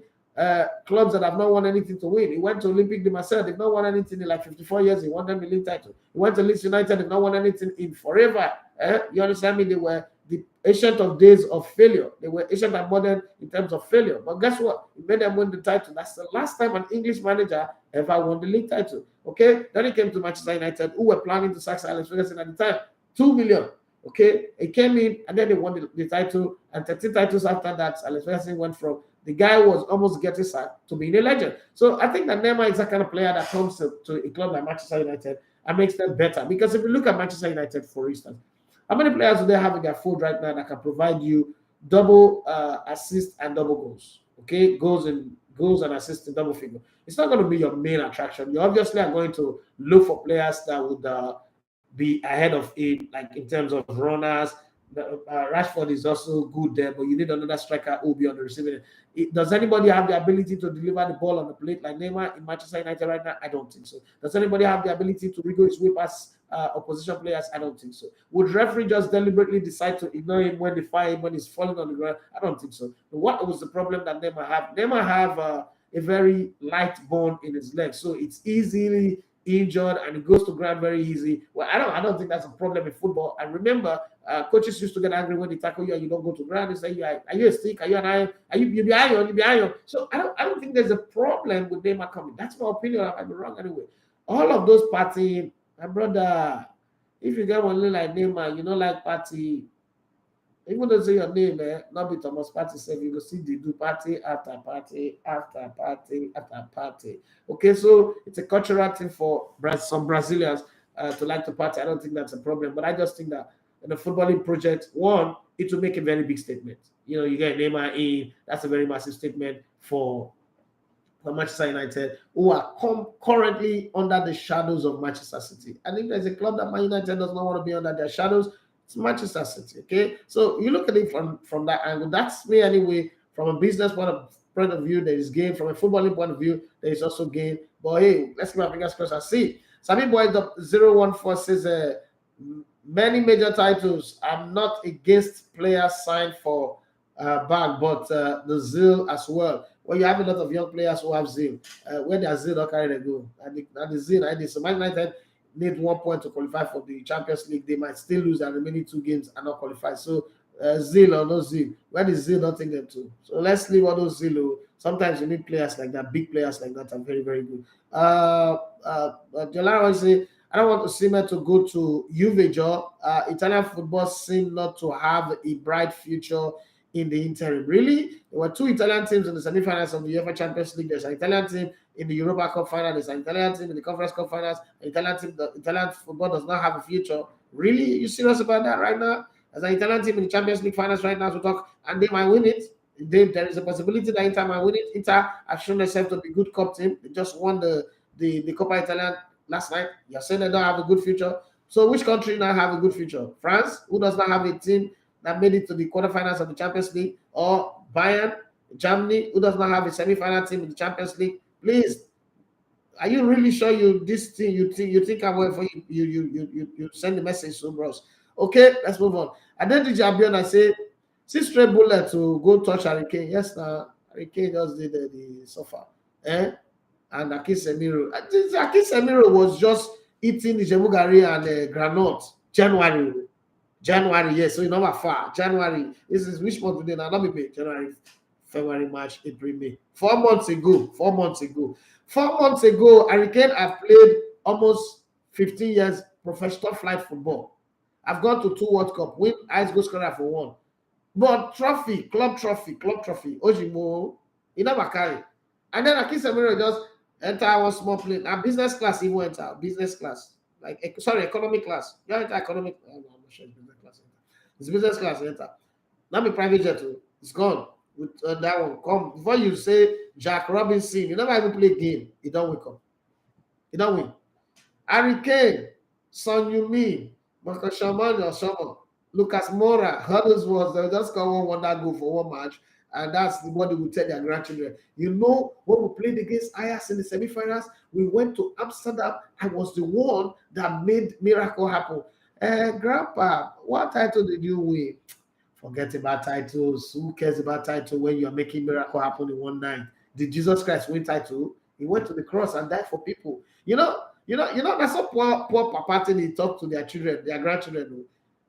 S3: clubs that have not won anything to win. He went to Olympique de Marseille. They've not won anything in like 54 years. He won them the league title. He went to Leeds United. They've not won anything in forever. You understand me? They were the ancient of days of failure. They were ancient and modern in terms of failure. But guess what? He made them win the title. That's the last time an English manager ever won the league title. Okay? Then he came to Manchester United, who were planning to sack Alex Ferguson at the time. 2 million. Okay? He came in and then they won the title. And 13 titles after that, Alex Ferguson went from the guy who was almost getting sacked to being a legend. So I think that Neymar is that kind of player that comes to a club like Manchester United and makes them better. Because if you look at Manchester United, for instance, how many players do they have in their fold right now that can provide you double assists and double goals? Okay, goals and assists in double figure. It's not going to be your main attraction. You obviously are going to look for players that would be ahead of it, like in terms of runners. Rashford is also good there, but you need another striker who will be on the receiving end. Does anybody have the ability to deliver the ball on the plate like Neymar in Manchester United right now? I don't think so. Does anybody have the ability to wriggle his way past opposition players? I don't think so. Would referee just deliberately decide to ignore him when they fire him when he's falling on the ground? I don't think so. What was the problem that Neymar have? Neymar have a very light bone in his leg, so it's easily injured and it goes to ground very easy. Well, I don't think that's a problem in football. And remember, coaches used to get angry when they tackle you and you don't go to ground. They say, "Are you a stick? Are you an iron? Are you be iron? You be iron." So I don't think there's a problem with Neymar coming. That's my opinion. I might be wrong anyway. All of those partying, my brother. If you get one like Neymar, you know, like party. Even though say your name, not be Thomas Party, say you go see they do party after party after party after party. Okay, so it's a cultural thing for some Brazilians to like to party. I don't think that's a problem, but I just think that in the footballing project, one, it will make a very big statement. You know, you get Neymar in, that's a very massive statement for Manchester United, who are currently under the shadows of Manchester City. And if there's a club that Man United does not want to be under their shadows, it's Manchester City. Okay, so you look at it from that angle. That's me anyway. From a business point of view, there is gain. From a footballing point of view, there is also gain. But hey, let's keep our fingers crossed and see. Sami Boy 014 says many major titles. I'm not against players signed for back, but the zeal as well. Well, you have a lot of young players who have zeal. Where their zeal don't carry they go. And the zeal, I did. So Man United need 1 point to qualify for the Champions League. They might still lose their remaining 2 games and not qualify. So zeal or no zeal, where the zeal don't take them to. So let's leave all those zeal. Sometimes you need players like that, big players like that are very, very good. Jolara say, I don't want Osimhen to go to Juve. Italian football seem not to have a bright future in the interim. Really? There were 2 Italian teams in the semi-finals of the UEFA Champions League. There's an Italian team in the Europa Cup final. There's an Italian team in the Conference Cup finals. The Italian football does not have a future. Really? You serious about that right now? As an Italian team in the Champions League finals right now to talk, and they might win it. There is a possibility that Inter might win it. Inter have shown themselves to be a good cup team. They just won the Coppa Italia last night. You're saying they don't have a good future. So which country now have a good future? France, who does not have a team that made it to the quarterfinals of the Champions League, or Bayern, Germany, who does not have a semi-final team in the Champions League? Please, are you really sure you think I'm well for you send the message to bros? Okay, let's move on. And then DJ Abiona say, 6 straight bullet to go touch Harry Kane. Yes, now Harry Kane just did the sofa. And Aki Semiro. Aki Semiro was just eating the Jemugari and granite. January, yes. So you know how far. January. This is which month today now? Not be January, February, March, April, May. 4 months ago. 4 months ago, Harry Kane have played almost 15 years professional flight football. I've gone to 2 World Cup, win highest goal scorer for 1. But club trophy, Ojimo, he never carry. And then Aki Semiro just enter one small plane. Now business class, he went out. Business class. Economic class. You enter economic. I'm not sure it's business class. It's business class, enter. Not be private jet too. It's gone. With that one, come before you say Jack Robinson, you never even play game. You don't wake up. You don't win. Harry Kane, Son Heung-min, Marcus Sherman or someone, Lucas Moura, all those ones, they'll just come one wonder goal for one match, and that's what they will tell their grandchildren. You know, when we played against Ajax in the semi-finals, we went to Amsterdam. I was the one that made miracle happen. Grandpa, what title did you win? Forget about titles. Who cares about title when you're making miracle happen in one night? Did Jesus Christ win title? He went to the cross and died for people. You know, that's how poor papa thing he talked to their children, their grandchildren.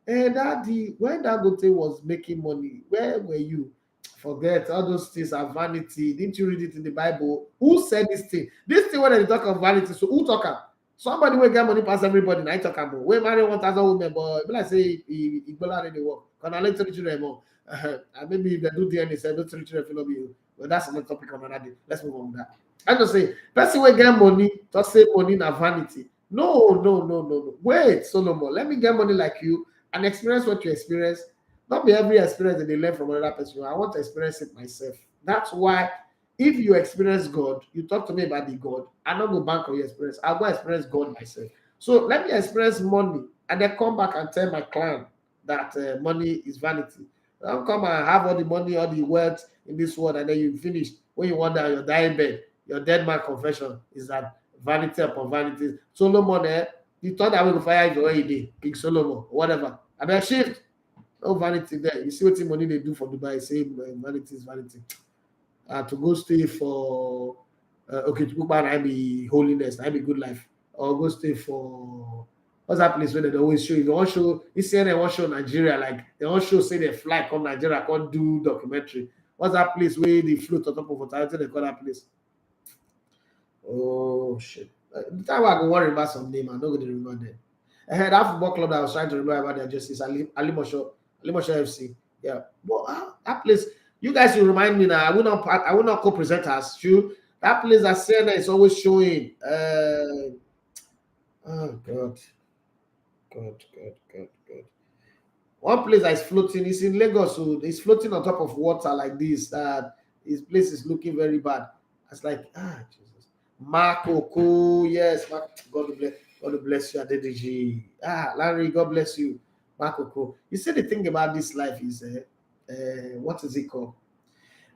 S3: And daddy, when Dangote was making money, where were you? Forget all those things are vanity. Didn't you read it in the Bible? Who said this thing? This thing when they talk of vanity, so who talk about? Somebody will get money past everybody. I talk about. We marry 1,000 women, but like say he go out in the work. Can I let three children more? And maybe if they do DNA, say those three children will not be you. But that's another topic on another day. Let's move on with that. I just say, person will get money, just say money na vanity. No. Wait, Solomon, let me get money like you and experience what you experience. Not be every experience that they learn from another person. I want to experience it myself. That's why if you experience God, you talk to me about the God. I don't go back on your experience. I'll go experience God myself. So let me experience money and then come back and tell my clan that money is vanity. Don't come and have all the money, all the wealth in this world, and then you finish. When you wonder your dying bed, your dead man confession is that vanity upon vanity. Solomon, you thought I will fire you already, King Solomon, whatever. I mean, shift. No vanity there. You see what the money they do for Dubai, say vanity is vanity. To go stay for to go back and be holiness, I be good life, or go stay for what's that place where they always show you? They won't show this year, they won't show Nigeria, like they won't show say they fly come Nigeria, can't do documentary. What's that place where they float on top of water? I think they call that place. Oh shit. The time I go worry about some name, I'm not going to remember them. I had that football club that I was trying to remember about their justice, Alimosho FC. Yeah. But that place, you guys will remind me now. I will not co-present as you. That place that CNN is always showing. Oh God. One place that is floating is in Lagos, so it's floating on top of water like this. That his place is looking very bad. It's like Jesus. Marco, yes, God bless you, Adedeji. Larry, God bless you, Marco. You see, the thing about this life is, what is it called?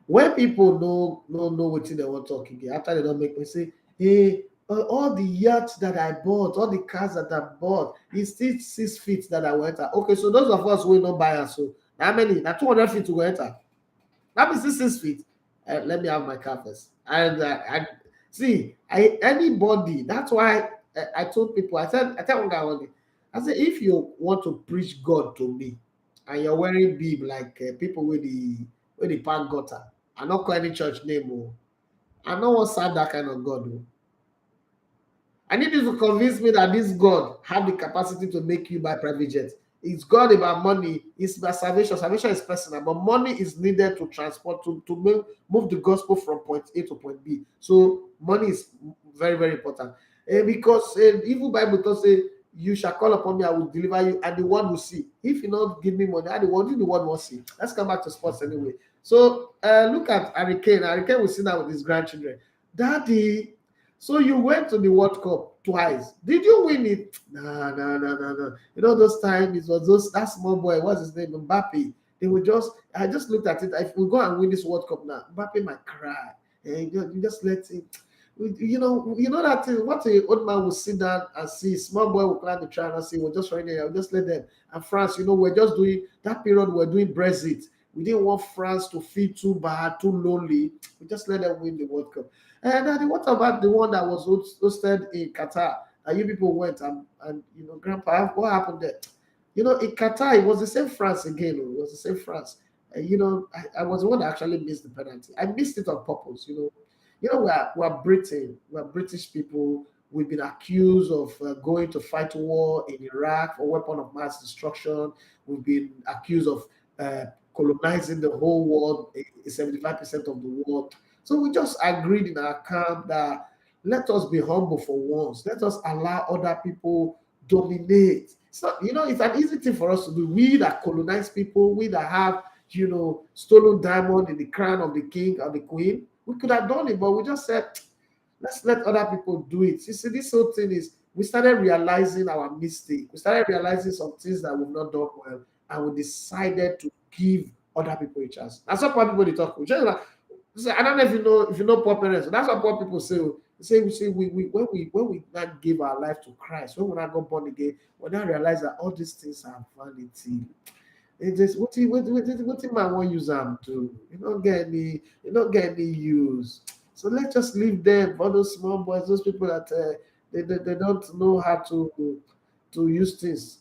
S3: When people know what they want talking after they don't make me say, hey, all the yachts that I bought, all the cars that I bought, it's still 6 feet that I went at. Okay, so those of us who will not buy us, so how many? Now 200 feet to go enter. That means 6 feet. Let me have my car first. And anybody. That's why I told people. I tell one guy one day. I said, if you want to preach God to me, and you're wearing bib like people with the park gutter, I not call any church name. I don't want to serve that kind of God. I need you to convince me that this God have the capacity to make you buy private jets. It's God about money. It's about salvation. Salvation is personal, but money is needed to transport, to move the gospel from point A to point B. So money is very, very important. Because even Bible does say, you shall call upon me, I will deliver you, and the world will see. If you not give me money, the world will see. Let's come back to sports anyway. So look at Harry Kane. Harry Kane will sit down with his grandchildren. Daddy, so you went to the World Cup twice. Did you win it? No. You know those times it was that small boy. What's his name? Mbappe. I just looked at it. If we go and win this World Cup now, Mbappe might cry. And you just let him. You know that thing, what an old man will sit down and see, small boy will climb the tree and say, we're just right there, just let them. And France, we're just doing that period, we're doing Brexit. We didn't want France to feel too bad, too lonely. We just let them win the World Cup. And what about the one that was hosted in Qatar? And you people went and Grandpa, what happened there? In Qatar, it was the same France again. It was the same France. I was the one that actually missed the penalty. I missed it on purpose, we're Britain. We're British people. We've been accused of going to fight war in Iraq for weapon of mass destruction. We've been accused of colonizing the whole world, 75% of the world. So we just agreed in our camp that let us be humble for once. Let us allow other people dominate. It's not, it's an easy thing for us to do. We that colonize people, we that have, stolen diamond in the crown of the king or the queen. We could have done it, but we just said, let's let other people do it. You see, this whole thing is, we started realizing our mistake. We started realizing some things that we've not done well, and we decided to give other people a chance. That's what poor people they talk. I don't know if you know poor parents. That's what poor people say. We say when we not give our life to Christ, when we not got born again, we now realize that all these things are vanity. It's just what man want use them to. You don't get any use. So let's just leave them for those small boys, those people that they don't know how to use things.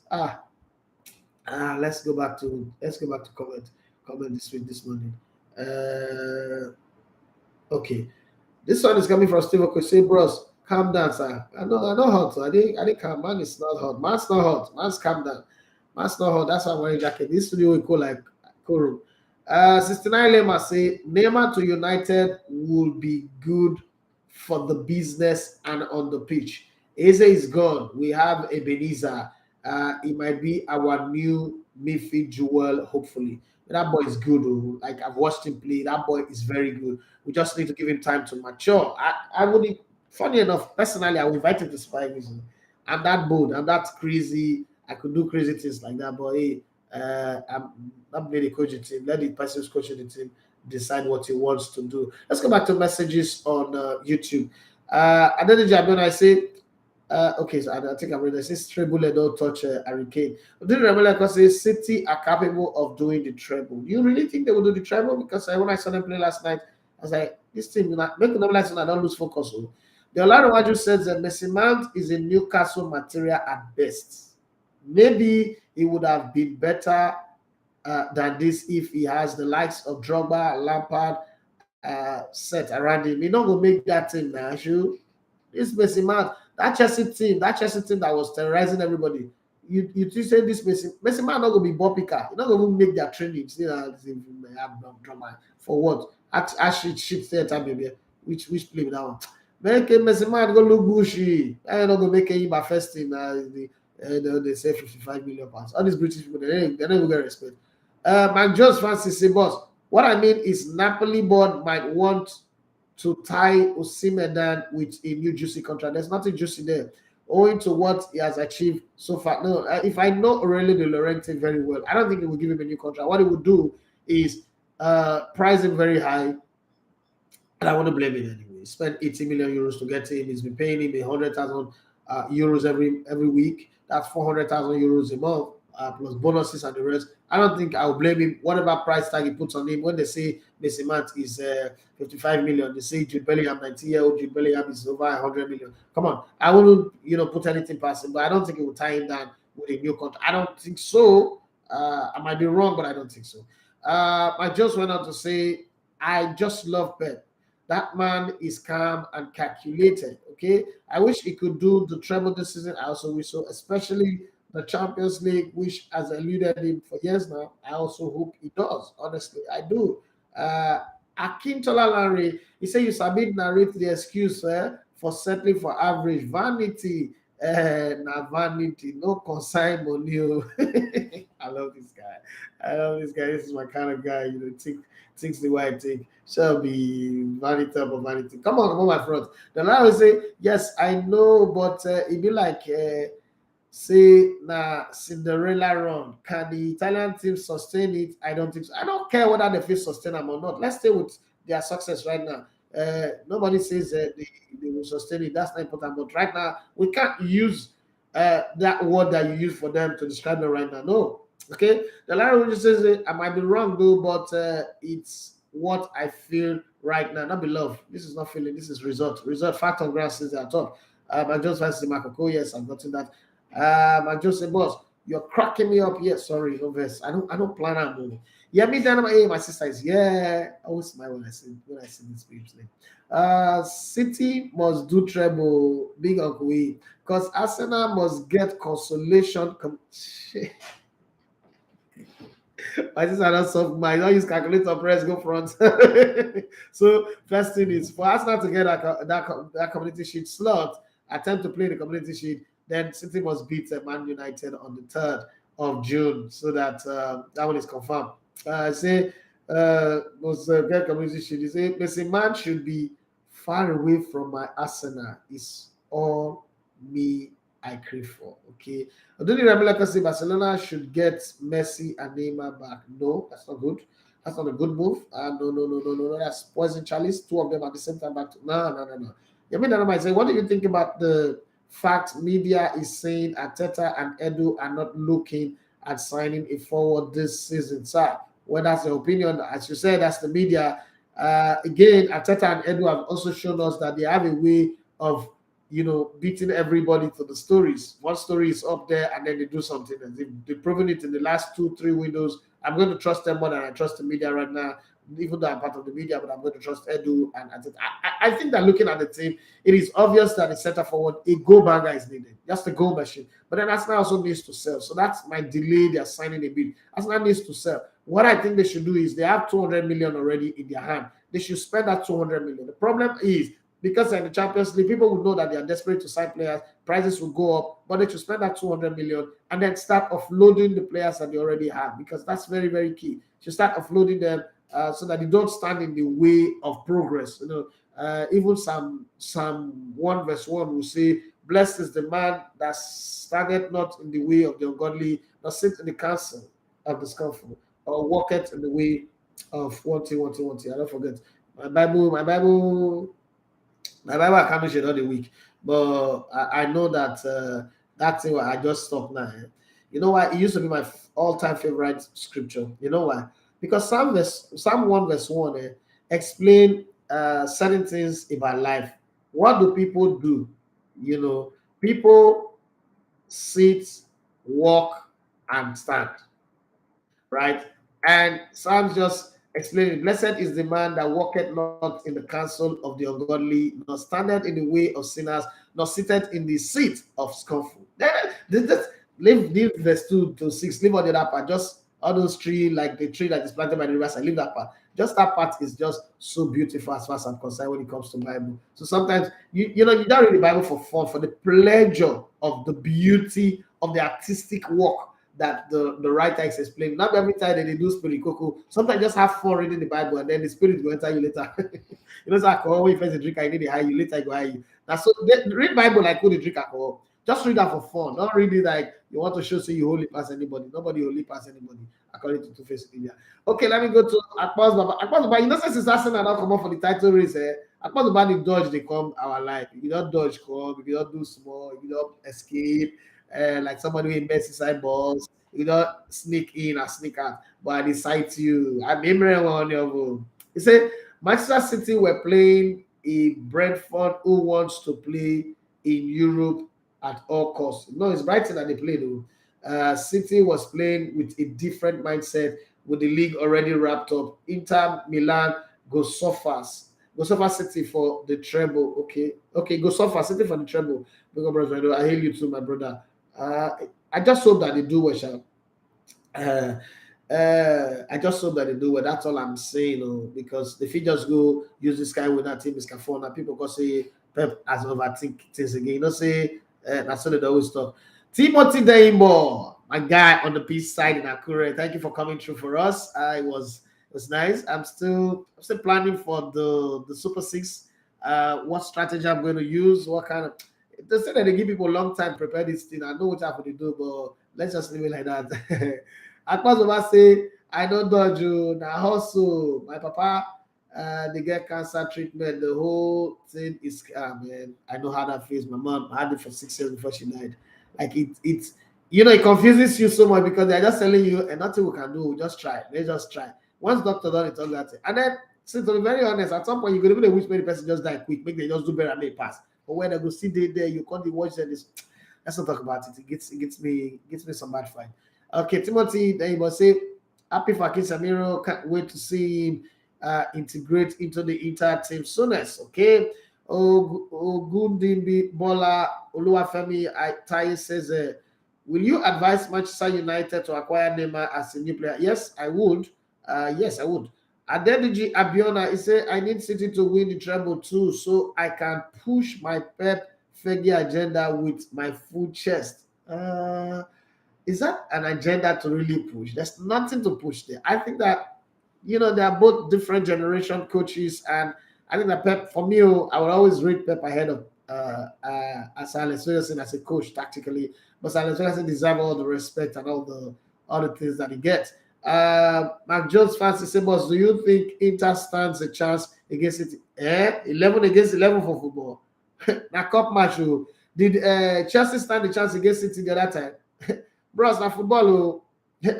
S3: Let's go back to comment this morning. Okay, this one is coming from Steve Okoye. Say, bros, calm down, sir. I know hot. I didn't calm. Man, it's not hot. Man's not hot. Man's calm down. Man's not hot. That's why I'm wearing jacket. This studio we call like cool room. 69 Lema say Neymar to United will be good for the business and on the pitch. Eze is gone. We have Ebenezer. It might be our new midfield jewel, hopefully. That boy is good. Like, I've watched him play. That boy is very good. We just need to give him time to mature. I would, funny enough, personally, I would invite him to Spy. I'm that bold. I'm that crazy. I could do crazy things like that. But hey, I'm not really coaching team. Let the person who's coaching the team decide what he wants to do. Let's go back to messages on YouTube. And then I say, okay, so I think I'm ready. It says treble don't touch Harry Kane. But then remember, because City are capable of doing the treble. Do you really think they will do the treble? Because when I saw them play last night, I was like, this team, make them like I don't lose focus. The Oladewaju says that Messi Mount is a Newcastle material at best. Maybe he would have been better than this if he has the likes of Drogba, Lampard set around him. He's not going to make that team now. This Messi Mount, that Chelsea team that was terrorizing everybody. You say this Messi Mount not going to be ball picker. He's not going to make their training. Drama for what? Actually, shit theater, baby. Which play with that one? Make Messi Mount go look bushy. I'm not going to make him my first team. They say 55 million pounds. All these British people, they don't even get respect. Man, just fancy say, boss. What I mean is Napoli board might want to tie Osimhen down with a new juicy contract. There's nothing juicy there, owing to what he has achieved so far. No, if I know Aurelio De Laurentiis very well, I don't think he will give him a new contract. What he would do is price him very high, and I want to blame him anyway. He spent 80 million euros to get him. He's been paying him 100,000 euros every week. That's 400,000 euros a month. Plus bonuses and the rest. I don't think I'll blame him. Whatever price tag he puts on him, when they say Messi Mount is 55 million, they say Jude Bellingham, 19-year-old Jude Bellingham is over 100 million. Come on, I wouldn't put anything past him, but I don't think it will tie him down with a new contract. I don't think so. I might be wrong, but I don't think so. I just went on to say I just love Pep. That man is calm and calculated. Okay, I wish he could do the treble this season. I also wish so, especially the Champions League, which has eluded him for years now. I also hope he does. Honestly, I do. Akintola Larry, he said you submit narrate the excuse for settling for average vanity. Na vanity, no consign money. I love this guy. This is my kind of guy. Thinks the way I think. Shall be vanity up or vanity. Come on my front. The Larry will say, yes, I know, but it be like. Say Cinderella run. Can the Italian team sustain it? I don't think so. I don't care whether they feel sustainable or not. Let's stay with their success right now. Nobody says they will sustain it. That's not important. But right now, we can't use that word that you use for them to describe them right now. No. Okay? The Larry just says, I might be wrong though, but it's what I feel right now. Not be love. This is not feeling. This is result. Fact on ground since they're top. I just fancy Makoko. Yes, I've gotten that. I just say, boss, you're cracking me up. Yes, sorry, no verse. I don't plan on moving. Yeah, me then my sister is I always smile when I see this babe's name. City must do treble, big uncle, because Arsenal must get consolation. My sister not soft mind. Don't use calculator, press, go front. So first thing is for Arsenal to get that community sheet slot, attempt to play the community sheet. Then City must beat Man United on the 3rd of June so that that one is confirmed. Say, was get community should say, a man should be far away from my Arsenal. Is all me I crave for. Okay. Don't you remember say Barcelona should get Messi and Neymar back? No, that's not good. That's not a good move. No. That's poison chalice. Two of them at the same time back to no. You mean that might say, what do you think about the fact media is saying Arteta and Edu are not looking at signing a forward this season, sir? Well, that's the opinion. As you said, that's the media. Again, Arteta and Edu have also shown us that they have a way of, beating everybody to the stories. One story is up there, and then they do something. And they've proven it in the last 2-3 windows. I'm going to trust them more than I trust the media right now, even though I'm part of the media, but I'm going to trust Edu and Arteta. I think that looking at the team, it is obvious that the center forward, a goal banger is needed. Just a goal machine. But then Arsenal also needs to sell. So that's my delay. They're signing a bid. Arsenal needs to sell. What I think they should do is they have 200 million already in their hand. They should spend that 200 million. The problem is, because in the Champions League, people will know that they are desperate to sign players, prices will go up, but they should spend that 200 million and then start offloading the players that they already have, because that's very, very key. You start offloading them so that they don't stand in the way of progress. Even some 1 verse 1 will say, blessed is the man that standeth not in the way of the ungodly, nor sit in the council of the scornful, or walketh in the way of one thing. I don't forget. My Bible I can't share all the week, but I know that that thing I just stopped now. You know why? It used to be my all-time favorite scripture. You know why? Because Psalm 1 verse 1 explain certain things about life. What do people do? People sit, walk, and stand, right? And Psalms just explaining, blessed is the man that walketh not in the counsel of the ungodly, nor standeth in the way of sinners, nor sitteth in the seat of scornful. Just leave verse 2 to 6, leave all the other part, just all those tree, like the tree that is planted by the rivers, I leave that part. Just that part is just so beautiful as far as I'm concerned when it comes to Bible. So sometimes you don't read the Bible for fun, for the pleasure of the beauty of the artistic work that the writer is explaining. Not every time that they do spirit cocoa. Sometimes just have fun reading the Bible, and then the spirit will enter you later. It's alcohol. When you first drink, I need to high you later. I go high you. Now, so read Bible like when you drink alcohol. Just read that for fun. Don't read it like you want to show so you holy pass anybody. Nobody holy pass anybody, according to Two-Face Media. Okay, let me go to Akpaz Baba. Akpaz Baba, since Arsenal now come up for the title race, Akpaz Baba, the dodge they come our life. If you don't dodge come, if you don't do small, if you don't escape, like somebody who invests inside balls, you don't sneak in or sneak out, but I decide to. I remember one of he said Manchester City were playing a Brentford who wants to play in Europe at all costs. No, it's Brighton that they played though. City was playing with a different mindset with the league already wrapped up. Inter Milan go suffer City for the treble. Okay, go suffer City for the treble. I hail you too, my brother. I just hope that they do well, I just hope that they do well. That's all I'm saying, because if you just go use this guy with that team, is Cafona, people go say Pep has overthink things again. Say that's what they always talk. Timothy Daimbo, my guy on the peace side in Akure. Thank you for coming through for us. It was nice. I'm still planning for the Super Six. What strategy I'm going to use? What kind of? They say that they give people a long time to prepare this thing. I know what I have to do, but let's just leave it like that. Akpazova say, I don't dodge you. Now hustle. My papa, they get cancer treatment. The whole thing is man. I know how that feels. My mom had it for 6 years before she died. Like it's it confuses you so much because they're just telling you and nothing we can do. We just try. Let's just try. Once doctor done it, all that. And then, to be very honest, at some point you could even wish the person just die quick. Make they just do better and make pass. But when they go see there, you can't watch that. Let's not talk about it. It gets me some bad fight. Okay, Timothy, then you must say, happy for Samiro. Can't wait to see him integrate into the entire team soonest. Okay. Ogundimbi Bola Oluwafemi Tai says, will you advise Manchester United to acquire Neymar as a new player? Yes, I would. Yes, I would. Adeniji Abiona, he said, I need City to win the treble too, so I can push my Pep Fergie agenda with my full chest. is that an agenda to really push? There's nothing to push there. I think that, they are both different generation coaches, and I think that Pep, for me, I would always rate Pep ahead of as Alex Ferguson as a coach tactically, but Alex Ferguson deserves all the respect and all the things that he gets. Mark Jones fancy say, boss, do you think Inter stands a chance against it? 11 against 11 for football. Now cup match. Did Chelsea stand a chance against City the other time? Bros, now football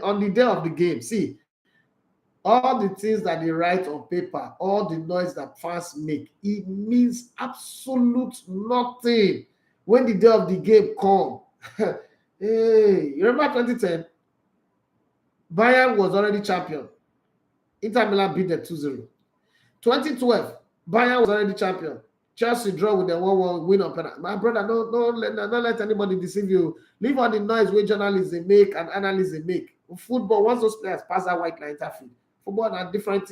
S3: on the day of the game. See, all the things that they write on paper, all the noise that fans make, it means absolute nothing when the day of the game come. Hey, you remember 2010? Bayern was already champion. Inter Milan beat them 2-0. 2012, Bayern was already champion. Chelsea draw with the 1-1 win on penalty. My brother, don't let anybody deceive you. Leave all the noise where journalists they make and analysts they make. Football, once those players pass that white line interfield, football are different,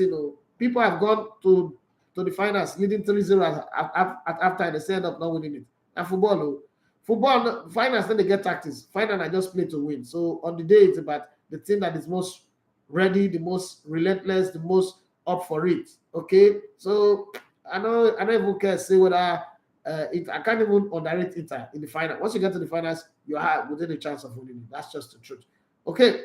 S3: People have gone to the finals leading 3-0 at after they end up not winning it. And football finals, then they get tactics. Final, I just play to win. So on the day, it's about the team that is most ready, the most relentless, the most up for it. Okay, so I don't even care say whether I can't even underrate Inter in the final. Once you get to the finals, you are within a chance of winning it. That's just the truth. Okay.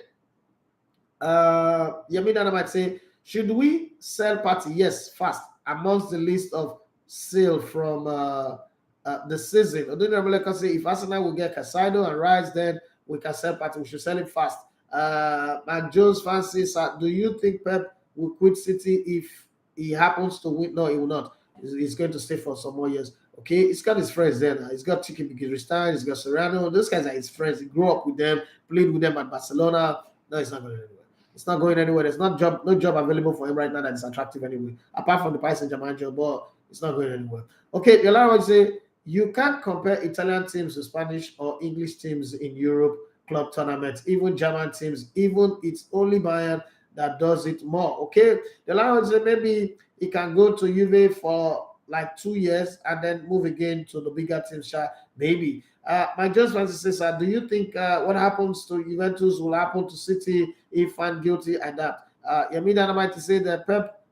S3: Yamina might say, should we sell party? Yes, fast. Amongst the list of sale from the season. Odin can say if Arsenal will get Casado and Rice, then we can sell party. We should sell it fast. Mac Jones fancies, do you think Pep will quit City if he happens to win? No, he will not. He's going to stay for some more years. Okay, he's got his friends there. He's got Tiki Bikiristán, he's got Serrano. Those guys are his friends. He grew up with them, played with them at Barcelona. No, it's not going anywhere. It's not going anywhere. There's no job available for him right now that is attractive anyway. Apart from the Paris Saint-Germain job, but it's not going anywhere. Okay, the other one say you can't compare Italian teams to Spanish or English teams in Europe club tournaments, even German teams, even it's only Bayern that does it more. Okay, the other one say maybe he can go to Juve for like 2 years and then move again to the bigger teams. Maybe. My just Francis says, do you think what happens to Juventus will happen to City if found guilty and that? Yamida might say that Pep,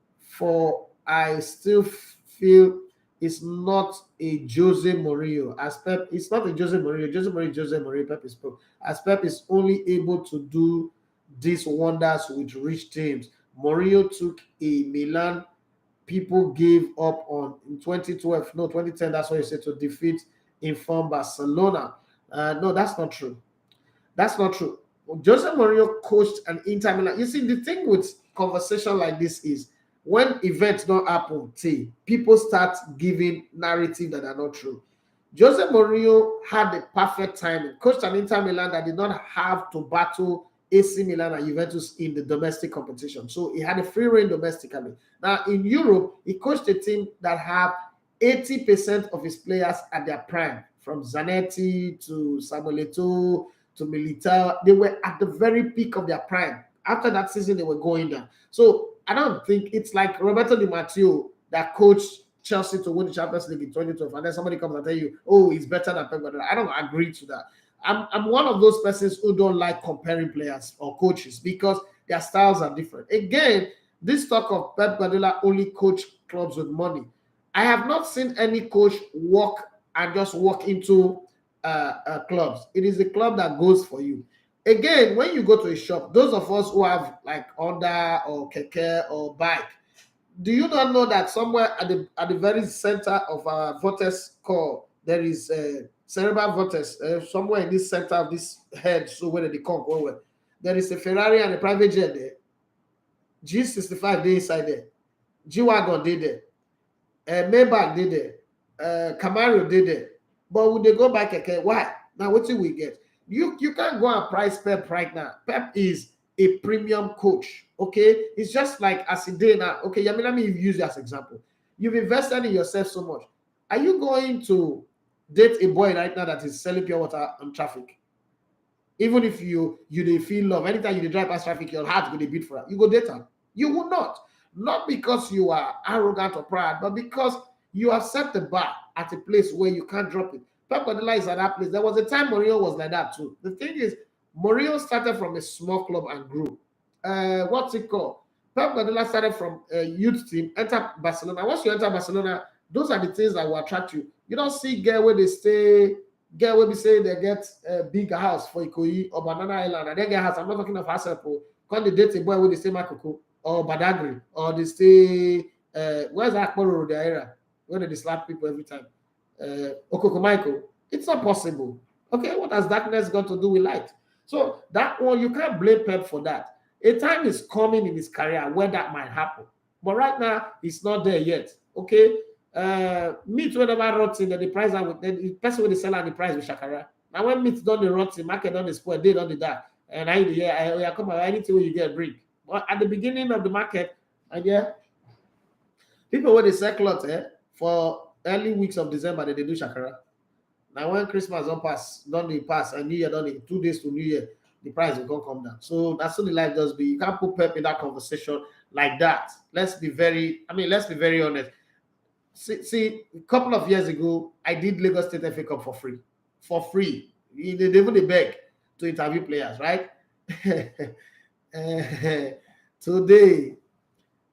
S3: I still feel it's not a Jose Mourinho. As Pep, it's not a Jose Mourinho. Jose Mourinho, Pep is pro. As Pep is only able to do these wonders with rich teams. Mourinho took a Milan people gave up on in 2012, no, 2010, that's what you said, to defeat informed Barcelona. No, that's not true. That's not true. Jose Mourinho coached an Inter Milan. You see, the thing with conversation like this is when events don't happen, people start giving narrative that are not true. Jose Mourinho had the perfect timing. Coached an Inter Milan that did not have to battle AC Milan and Juventus in the domestic competition. So he had a free reign domestically. Now in Europe, he coached a team that have 80% of his players at their prime, from Zanetti to Samuel Eto'o to Militao. They were at the very peak of their prime. After that season, they were going down. So I don't think it's like Roberto Di Matteo that coached Chelsea to win the Champions League in 2012, and then somebody comes and tell you, oh, he's better than Pep Guardiola. I don't agree to that. I'm one of those persons who don't like comparing players or coaches because their styles are different. Again, this talk of Pep Guardiola only coach clubs with money. I have not seen any coach walk into clubs. It is the club that goes for you. Again, when you go to a shop, those of us who have like Honda or Keke or bike, do you not know that somewhere at the very center of our vortex core, there is a cerebral vortex, somewhere in this center of this head, so where they come over, there is a Ferrari and a private jet there. G65 day inside there. G-Wagon did there. Maybach did there. Camaro did there. But would they go back again? Why? Now what do we get? You can't go and price Pep right now. Pep is a premium coach. Okay, it's just like as a day now. Okay, let me use you as an example. You've invested in yourself so much. Are you going to date a boy right now that is selling pure water on traffic? Even if you feel love, anytime you drive past traffic, your heart will beat for that. You go date her. You will not. Not because you are arrogant or proud, but because you have set the bar at a place where you can't drop it. Pep Guardiola is at that place. There was a time Mourinho was like that too. The thing is, Mourinho started from a small club and grew. What's it called? Pep Guardiola started from a youth team, enter Barcelona. Once you enter Barcelona, those are the things that will attract you. You don't see girl where they stay, girl where we say they get a big house for Ikoyi or Banana Island, and they get house. I'm not talking of Hasepo. Come they date a boy where they stay Makoko or Badagry, or they stay where's Akporo the area where they slap people every time. Okoko Michael. It's not possible. Okay, what has darkness got to do with light? So that one, you can't blame Pep for that. A time is coming in his career where that might happen. But right now, it's not there yet. Okay? Meat whenever rotten, then the price the person with the seller and the price with Shakara. Now when meat done the rotten, market done the spoil, they done the dark. And I come out anything you get bring. But at the beginning of the market, people when they sell cloth for early weeks of December, they do Shakara. Now when Christmas don't pass, and New Year done 2 days to New Year, the price will come down. So that's what the life does be. You can't put Pep in that conversation like that. Let's be very honest. See, a couple of years ago, I did Lagos State FA Cup for free. For free. They even beg to interview players, right? Today,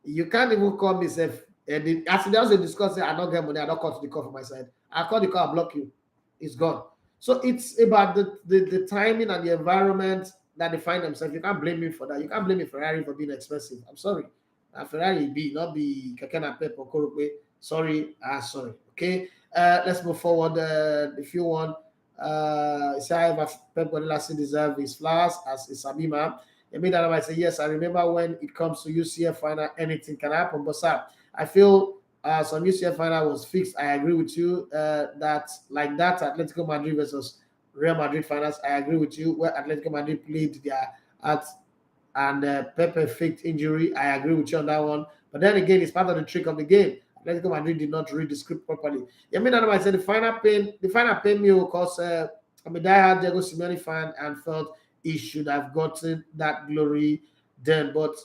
S3: you can't even call me safe. And as there was a discussion, I don't get money, I don't cut the call from my side. I call the call, I block you. It's gone. So it's about the timing and the environment that they find themselves. You can't blame me for that. You can't blame me Ferrari for being expensive. I'm sorry. Ferrari be not be Kakena Pep or Korokwe. Sorry. Sorry. Okay. Let's move forward. If you want, say I have Pep Guardiola still deserve his flowers as a Sabima. I mean that I might say yes. I remember when it comes to UCF final, anything can happen. But sir, I feel some UCF final was fixed. I agree with you that like that Atletico Madrid versus Real Madrid finals. I agree with you where Atletico Madrid played their at and Pepe faked injury. I agree with you on that one. But then again, it's part of the trick of the game. Atletico Madrid did not read the script properly. I mean, I said the final pain me because I'm a diehard Diego Simeone fan and felt he should have gotten that glory then. But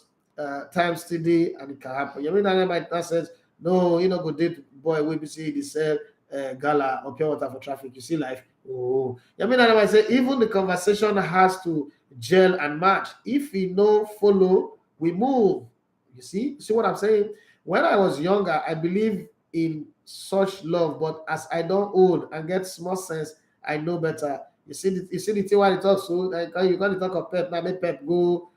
S3: time steady and it can happen. You mean that says no, you know, go date boy we be see the sell gala or pure water for traffic. You see life. Oh, I mean that I say even the conversation has to gel and match. If we no follow, we move. You see what I'm saying? When I was younger, I believe in such love, but as I don't old and get small sense, I know better. You see the thing when he talks so like you can't talk of Pep now. Make Pep go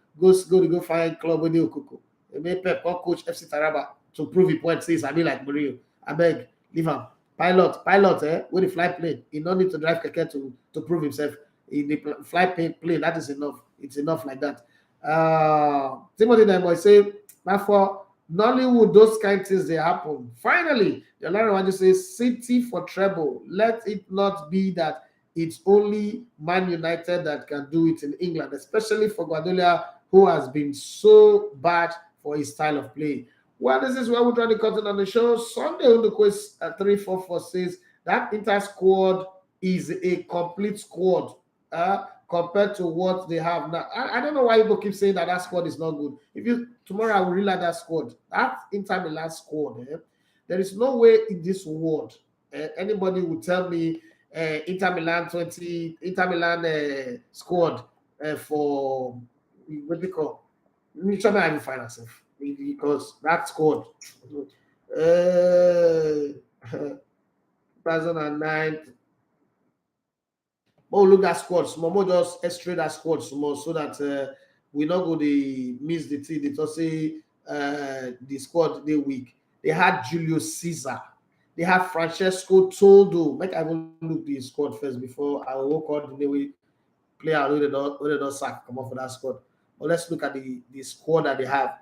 S3: find club with the Okuko. Make Pep come coach FC Taraba to prove his point. Says I mean like Mourinho. I beg, leave him. Pilot, with the fly plane. He don't need to drive keke to prove himself. In the fly plane, that is enough. It's enough like that. Timothy Demo say, now for Nollywood, those kind of things they happen. Finally, the Lord want to say City for treble. Let it not be that it's only Man United that can do it in England, especially for Guardiola, who has been so bad for his style of play. Well, this is where we're trying to cut it on the show. Sunday on the quiz 344 says that Inter squad is a complete squad compared to what they have now. I don't know why people keep saying that squad is not good. If you tomorrow I will realize that squad, that Inter Milan squad, there is no way in this world anybody would tell me Inter Milan squad for what we call which one I will find myself because that squad 2009. Oh, look at squad small, just extra that squad small so that we not go to miss the team. They just say the squad they weak. They had Julius Caesar. They have Francesco Toldo. Make I even look the squad first before I will work on the way player who they don't sack come off for that squad. But let's look at the squad that they have.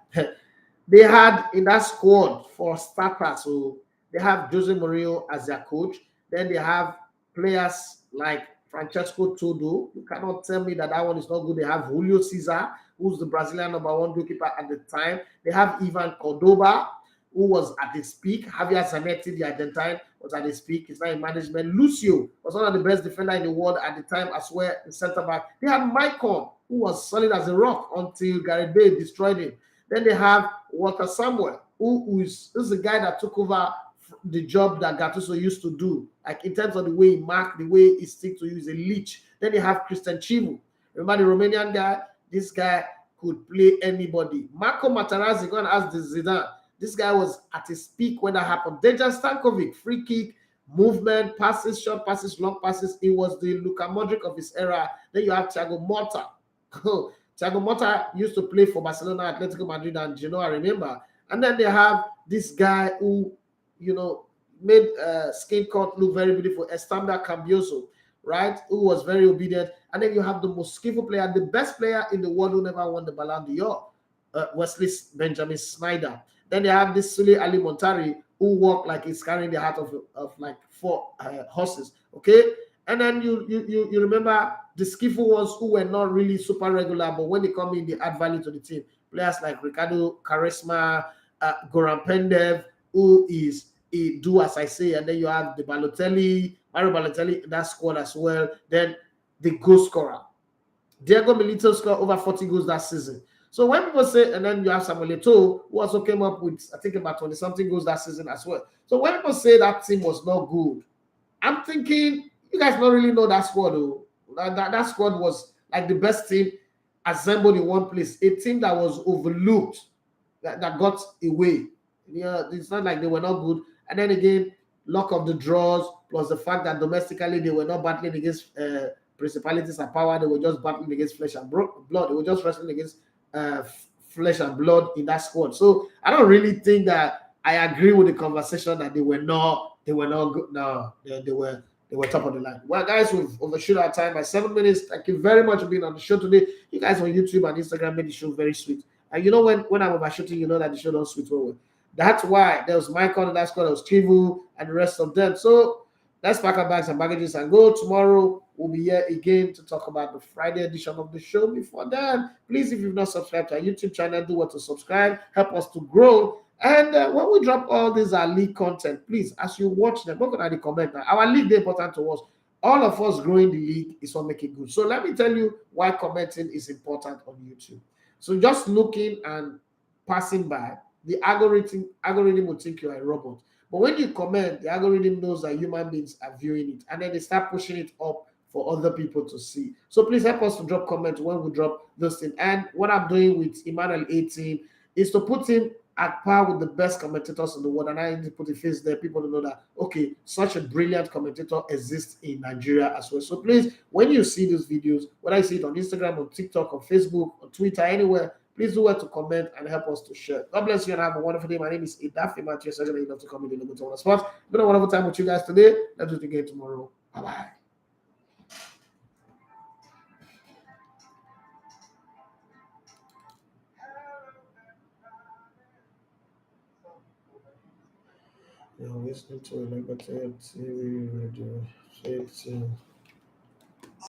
S3: They had in that squad for starters. So they have Jose Mourinho as their coach. Then they have players like Francesco Toldo. You cannot tell me that one is not good. They have Julio Cesar, who's the Brazilian #1 goalkeeper at the time. They have Ivan Cordoba, who was at his peak. Javier Zanetti, the Argentine, was at his peak. He's now in management. Lucio was one of the best defenders in the world at the time as well, in centre back. They had Maicon, who was solid as a rock until Gareth Bale destroyed him. Then they have Walter Samuel, who is the guy that took over the job that Gattuso used to do, like in terms of the way he marked, the way he stick to you, is a leech. Then they have Christian Chivu. Remember the Romanian guy? This guy could play anybody. Marco Materazzi, go and ask the Zidane. This guy was at his peak when that happened. Dejan Stankovic, free kick, movement, passes, short passes, long passes. It was the Luka Modric of his era. Then you have Thiago Motta. Thiago Motta used to play for Barcelona, Atletico Madrid, and Genoa, I remember. And then they have this guy who, made skin cut look very beautiful, Estanda Cambioso, right? Who was very obedient. And then you have the most skillful player, the best player in the world who never won the Ballon d'Or, Wesley Benjamin Sneijder. Then they have this Sule Ali Montari who walked like he's carrying the heart of like 4 horses, okay? And then you remember the skillful ones who were not really super regular, but when they come in, they add value to the team. Players like Ricardo Quaresma, Goran Pendev, who is do as I say, and then you have the Mario Balotelli in that squad as well. Then the goal scorer, Diego Milito scored over 40 goals that season. So when people say, and then you have Samuel Eto'o, who also came up with, I think, about 20-something goals that season as well. So when people say that team was not good, I'm thinking, you guys don't really know that squad, though. That squad was like the best team assembled in one place, a team that was overlooked, that got away. It's not like they were not good. And then again, luck of the draws, plus the fact that domestically they were not battling against principalities and power, they were just battling against flesh and blood. They were just wrestling against flesh and blood in that squad. So I don't really think that I agree with the conversation that they were not good. No, they were top of the line. Well, guys, we've overshoot our time by 7 minutes. Thank you very much for being on the show today. You guys on YouTube and Instagram made the show very sweet. And you know when I'm overshooting, you know that the show don't sweet well. That's why there was Mike on that squad, there was Trivu and the rest of them. So let's pack our bags and baggages and go. Tomorrow we'll be here again to talk about the Friday edition of the show. Before then, please, if you've not subscribed to our YouTube channel, do what to subscribe. Help us to grow. And when we drop all these league content, please, as you watch them, look at the comment. Our league is important to us. All of us growing the league is what makes it good. So let me tell you why commenting is important on YouTube. So just looking and passing by, the algorithm will think you're a robot. But when you comment, the algorithm knows that human beings are viewing it, and then they start pushing it up for other people to see. So please help us to drop comments when we drop those things. And what I'm doing with Emmanuel 18 is to put him at par with the best commentators in the world. And I need to put a face there, people to know that, okay, such a brilliant commentator exists in Nigeria as well. So please, when you see those videos, whether you see it on Instagram, on TikTok, on Facebook, on Twitter, anywhere, please do well to comment and help us to share. God bless you and have a wonderful day. My name is Idafi Matthew. So you love to come in the logo to sports. It's been a wonderful time with you guys today. Let's do it again tomorrow. Bye-bye. You're listening to Liberty TV Radio.